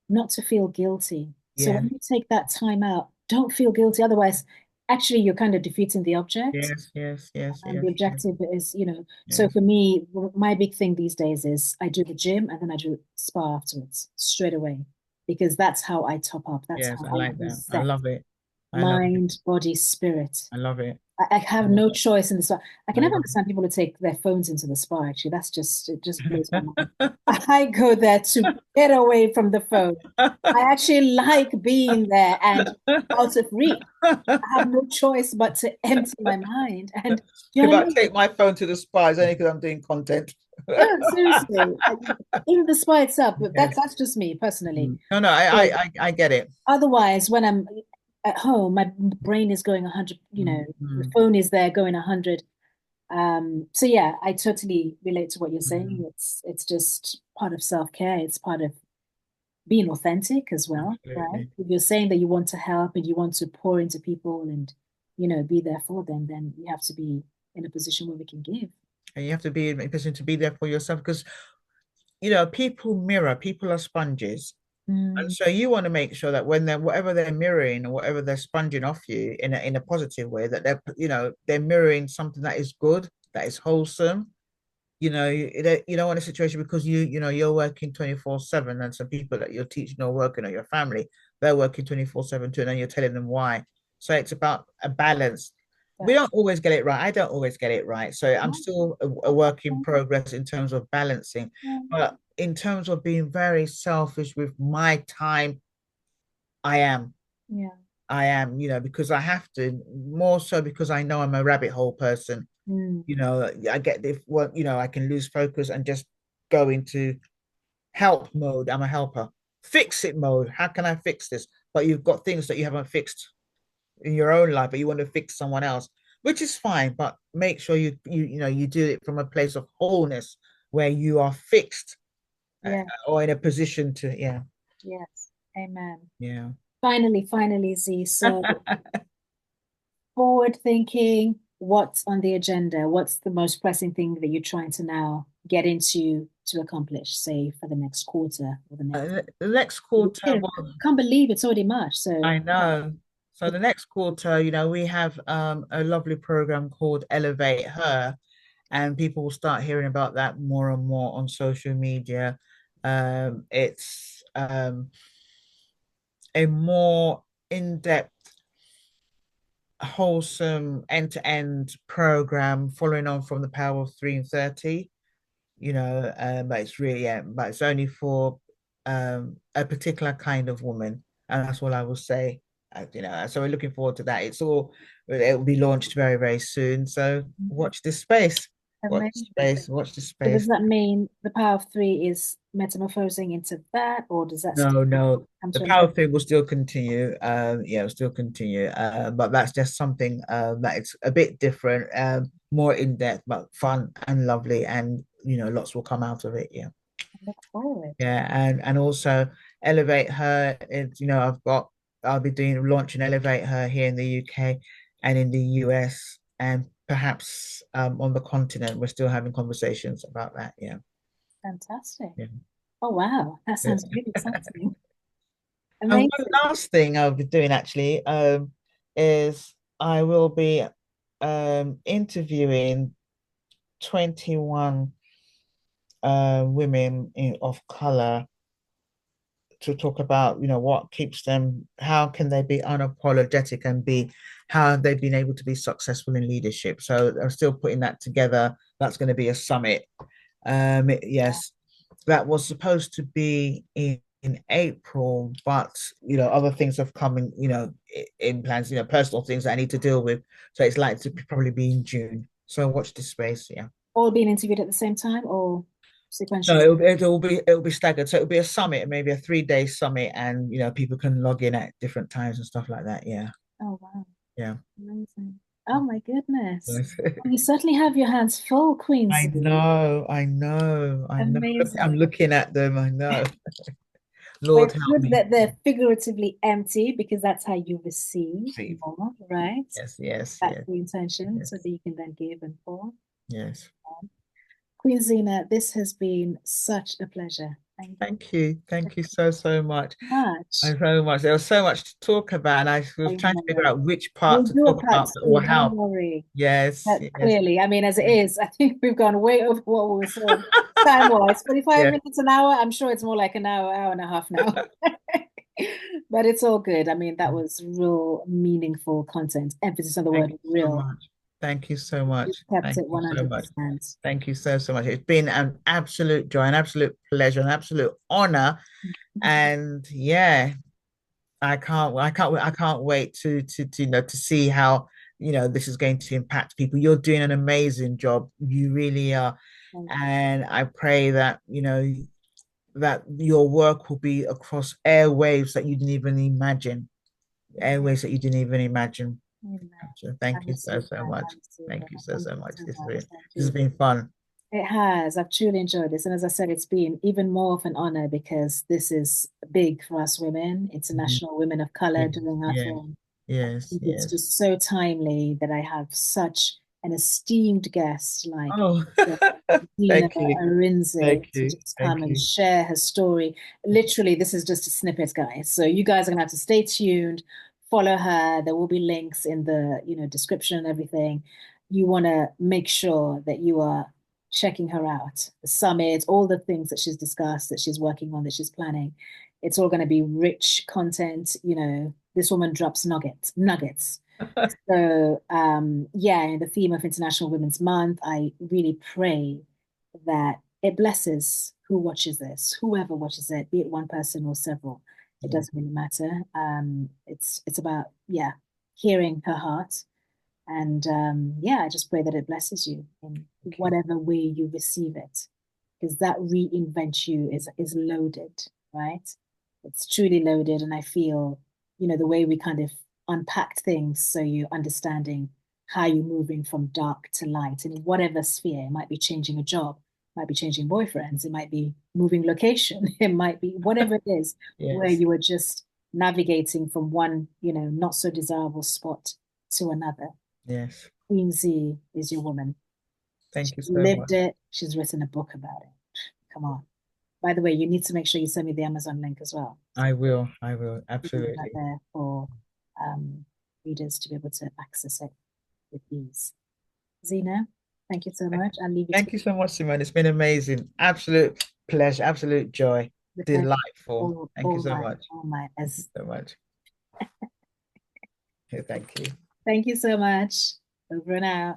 [SPEAKER 1] not to feel guilty. So
[SPEAKER 2] Yeah.
[SPEAKER 1] when you take that time out, don't feel guilty. Otherwise, actually, you're kind of defeating the object.
[SPEAKER 2] Yes. Yes. Yes.
[SPEAKER 1] And the
[SPEAKER 2] Yes. Yes.
[SPEAKER 1] objective is, so
[SPEAKER 2] Yes.
[SPEAKER 1] for me, my big thing these days is I do the gym and then I do spa afterwards straight away because that's how I top up. That's
[SPEAKER 2] Yes.
[SPEAKER 1] how
[SPEAKER 2] I
[SPEAKER 1] I
[SPEAKER 2] like that. I
[SPEAKER 1] reset
[SPEAKER 2] love it. I love it.
[SPEAKER 1] mind, body, spirit.
[SPEAKER 2] I love it.
[SPEAKER 1] I have
[SPEAKER 2] I
[SPEAKER 1] no choice in the spa. I can
[SPEAKER 2] love
[SPEAKER 1] never
[SPEAKER 2] it.
[SPEAKER 1] understand people who take their phones into the spa. Actually, it just blows my mind. I go there to get away from the phone. I actually like being there and out of reach. I have no choice but to empty my mind. And you know
[SPEAKER 2] If
[SPEAKER 1] what I
[SPEAKER 2] I
[SPEAKER 1] mean?
[SPEAKER 2] take my phone to the spa, it's only because I'm doing content.
[SPEAKER 1] Yeah, seriously. In the spa itself, but
[SPEAKER 2] Yes.
[SPEAKER 1] that's just me personally.
[SPEAKER 2] No, no,
[SPEAKER 1] So
[SPEAKER 2] I get it.
[SPEAKER 1] otherwise, when I'm at home, my brain is going 100, the
[SPEAKER 2] Mm,
[SPEAKER 1] phone is there going 100. So yeah, I totally relate to what you're saying.
[SPEAKER 2] mm,
[SPEAKER 1] It's just part of self-care. It's part of being authentic as well, right?
[SPEAKER 2] absolutely.
[SPEAKER 1] If you're saying that you want to help and you want to pour into people and, be there for them, then you have to be in a position where we can give.
[SPEAKER 2] And you have to be in a position to be there for yourself, because people mirror, people are sponges. And
[SPEAKER 1] Mm,
[SPEAKER 2] so you want to make sure that when they're whatever they're mirroring or whatever they're sponging off you in a positive way, that they're mirroring something that is good, that is wholesome. You don't want a situation because you're working 24/7, and some people that you're teaching or working, or your family, they're working 24/7 too, and then you're telling them why. So it's about a balance. We
[SPEAKER 1] that's
[SPEAKER 2] don't always get it right. I don't always get it right. So I'm still a work in progress in terms of balancing. But in terms of being very selfish with my time, I am.
[SPEAKER 1] yeah.
[SPEAKER 2] I am, because I have to, more so because I know I'm a rabbit hole person.
[SPEAKER 1] Mm,
[SPEAKER 2] I get the well, I can lose focus and just go into help mode. I'm a helper. Fix it mode. How can I fix this? But you've got things that you haven't fixed in your own life, but you want to fix someone else, which is fine. But make sure you do it from a place of wholeness where you are fixed,
[SPEAKER 1] yeah.
[SPEAKER 2] or in a position to, yeah,
[SPEAKER 1] Yes. Amen.
[SPEAKER 2] yeah.
[SPEAKER 1] Finally, Z. So Forward thinking, what's on the agenda? What's the most pressing thing that you're trying to now get into to accomplish, say, for the next quarter or the next
[SPEAKER 2] The next quarter,
[SPEAKER 1] year?
[SPEAKER 2] well,
[SPEAKER 1] Can't believe it's already March. So
[SPEAKER 2] I
[SPEAKER 1] yeah,
[SPEAKER 2] know. So the next quarter, we have a lovely program called Elevate Her, and people will start hearing about that more and more on social media. It's a more in-depth, wholesome, end-to-end program following on from the Power of 3 and 30. But it's really, yeah, but it's only for a particular kind of woman, and that's what I will say. So we're looking forward to that. It will be launched very, very soon. So watch this space, watch the
[SPEAKER 1] amazing.
[SPEAKER 2] space, watch the
[SPEAKER 1] So does
[SPEAKER 2] space.
[SPEAKER 1] that mean the power of three is metamorphosing into that, or does that still
[SPEAKER 2] No, no,
[SPEAKER 1] come
[SPEAKER 2] the
[SPEAKER 1] to an
[SPEAKER 2] power
[SPEAKER 1] end?
[SPEAKER 2] thing will still continue. Yeah, will still continue. But that's just something that it's a bit different, more in depth, but fun and lovely, and lots will come out of it. Yeah.
[SPEAKER 1] I look forward.
[SPEAKER 2] Yeah, and also Elevate Her. I'll be doing launching Elevate Her here in the UK and in the US, and perhaps on the continent. We're still having conversations about that. Yeah,
[SPEAKER 1] Fantastic.
[SPEAKER 2] yeah,
[SPEAKER 1] Oh wow, that
[SPEAKER 2] yeah.
[SPEAKER 1] sounds really exciting.
[SPEAKER 2] And one
[SPEAKER 1] Amazing.
[SPEAKER 2] last thing I'll be doing actually is I will be interviewing 21 women of color to talk about, what keeps them, how can they be unapologetic and how they've been able to be successful in leadership. So I'm still putting that together. That's going to be a summit. Yes, that was supposed to be in April, but other things have come in, in plans, personal things that I need to deal with. So it's likely to probably be in June. So watch this space, yeah.
[SPEAKER 1] All being interviewed at the same time or
[SPEAKER 2] No,
[SPEAKER 1] sequentially?
[SPEAKER 2] it'll be staggered. So it'll be a summit, maybe a 3 day summit, and people can log in at different times and stuff like that. Yeah,
[SPEAKER 1] Oh wow,
[SPEAKER 2] yeah.
[SPEAKER 1] amazing. Oh my goodness.
[SPEAKER 2] Yes.
[SPEAKER 1] Well, you certainly have your hands full,
[SPEAKER 2] I
[SPEAKER 1] Queensie.
[SPEAKER 2] know, I know, I know. Look, I'm
[SPEAKER 1] Amazing.
[SPEAKER 2] looking at them. I know.
[SPEAKER 1] Well,
[SPEAKER 2] Lord
[SPEAKER 1] it's
[SPEAKER 2] help
[SPEAKER 1] good
[SPEAKER 2] me.
[SPEAKER 1] that they're figuratively empty because that's how you receive
[SPEAKER 2] See.
[SPEAKER 1] more, right?
[SPEAKER 2] Yes, yes,
[SPEAKER 1] That's
[SPEAKER 2] yes,
[SPEAKER 1] the intention, so
[SPEAKER 2] yes,
[SPEAKER 1] that you can then give and pour.
[SPEAKER 2] yes.
[SPEAKER 1] Queen Zina, this has been such a pleasure. Thank you
[SPEAKER 2] Thank you. Thank you so, so much.
[SPEAKER 1] so much.
[SPEAKER 2] So much. There was so much to talk about, and I was
[SPEAKER 1] I
[SPEAKER 2] trying to figure
[SPEAKER 1] know.
[SPEAKER 2] out which part
[SPEAKER 1] We'll
[SPEAKER 2] to
[SPEAKER 1] do a
[SPEAKER 2] talk
[SPEAKER 1] part
[SPEAKER 2] about that will
[SPEAKER 1] two, don't
[SPEAKER 2] help.
[SPEAKER 1] worry.
[SPEAKER 2] Yes,
[SPEAKER 1] That
[SPEAKER 2] yes,
[SPEAKER 1] clearly, I mean, as it is, I think we've gone way over what we were saying time-wise. 45
[SPEAKER 2] yes.
[SPEAKER 1] minutes an hour. I'm sure it's more like an hour, hour and a half now. But it's all good. I mean, that was real meaningful content. Emphasis on the
[SPEAKER 2] Thank
[SPEAKER 1] word
[SPEAKER 2] you so
[SPEAKER 1] real.
[SPEAKER 2] much. Thank you so
[SPEAKER 1] You
[SPEAKER 2] much.
[SPEAKER 1] kept
[SPEAKER 2] Thank
[SPEAKER 1] it
[SPEAKER 2] you so much.
[SPEAKER 1] 100%.
[SPEAKER 2] Thank you so, so much. It's been an absolute joy, an absolute pleasure, an absolute honor. And yeah, I can't wait to see how, this is going to impact people. You're doing an amazing job. You really are.
[SPEAKER 1] Thank you.
[SPEAKER 2] And I pray that, that your work will be across airwaves that you didn't even imagine, airwaves that you didn't even imagine.
[SPEAKER 1] Amen.
[SPEAKER 2] So
[SPEAKER 1] I
[SPEAKER 2] thank you so,
[SPEAKER 1] receive
[SPEAKER 2] so
[SPEAKER 1] that. I
[SPEAKER 2] much.
[SPEAKER 1] receive
[SPEAKER 2] Thank
[SPEAKER 1] that.
[SPEAKER 2] you so,
[SPEAKER 1] Thank
[SPEAKER 2] so
[SPEAKER 1] you
[SPEAKER 2] much.
[SPEAKER 1] so
[SPEAKER 2] This has
[SPEAKER 1] much.
[SPEAKER 2] been,
[SPEAKER 1] Thank
[SPEAKER 2] this has
[SPEAKER 1] you.
[SPEAKER 2] been fun.
[SPEAKER 1] It has. I've truly enjoyed this. And as I said, it's been even more of an honor because this is big for us women,
[SPEAKER 2] Mhm.
[SPEAKER 1] international women of color
[SPEAKER 2] Yes,
[SPEAKER 1] doing our
[SPEAKER 2] yes,
[SPEAKER 1] thing. I
[SPEAKER 2] yes,
[SPEAKER 1] think it's
[SPEAKER 2] yes.
[SPEAKER 1] just so timely that I have such an esteemed guest like
[SPEAKER 2] Oh,
[SPEAKER 1] Dr. Zina
[SPEAKER 2] thank you.
[SPEAKER 1] Arinze
[SPEAKER 2] Thank
[SPEAKER 1] to
[SPEAKER 2] you.
[SPEAKER 1] just come
[SPEAKER 2] Thank
[SPEAKER 1] and
[SPEAKER 2] you.
[SPEAKER 1] share her story. Literally, this is just a snippet, guys. So you guys are gonna have to stay tuned, follow her. There will be links in the, description and everything. You want to make sure that you are checking her out. The summit, all the things that she's discussed, that she's working on, that she's planning. It's all going to be rich content. This woman drops nuggets. So, yeah, in the theme of International Women's Month, I really pray that it blesses who watches this, whoever watches it, be it one person or several. It
[SPEAKER 2] Yeah.
[SPEAKER 1] doesn't really matter. It's about, yeah, hearing her heart. And yeah, I just pray that it blesses you in
[SPEAKER 2] Thank you.
[SPEAKER 1] whatever way you receive it, because that reinvent you is loaded, right? It's truly loaded, and I feel, the way we kind of unpacked things, so you're understanding how you're moving from dark to light in whatever sphere. It might be changing a job, it might be changing boyfriends, it might be moving location, it might be whatever it is, where
[SPEAKER 2] Yes.
[SPEAKER 1] you are just navigating from one, not so desirable spot to another.
[SPEAKER 2] Yes.
[SPEAKER 1] Queen Z is your woman. She
[SPEAKER 2] Thank you so
[SPEAKER 1] lived
[SPEAKER 2] much.
[SPEAKER 1] it. She's written a book about it. Come on. By the way, you need to make sure you send me the Amazon link as well.
[SPEAKER 2] I will. I will.
[SPEAKER 1] Put it out
[SPEAKER 2] Absolutely.
[SPEAKER 1] there for um, readers to be able to access it with ease. Zina, thank you so much. I'll leave you to
[SPEAKER 2] Thank you so much, Simone. It's been amazing. Absolute pleasure, absolute joy.
[SPEAKER 1] the pleasure.
[SPEAKER 2] Delightful. Thank you so much.
[SPEAKER 1] All mine.
[SPEAKER 2] Thank you
[SPEAKER 1] As
[SPEAKER 2] so much. Okay, thank you.
[SPEAKER 1] thank you so much. Over and out.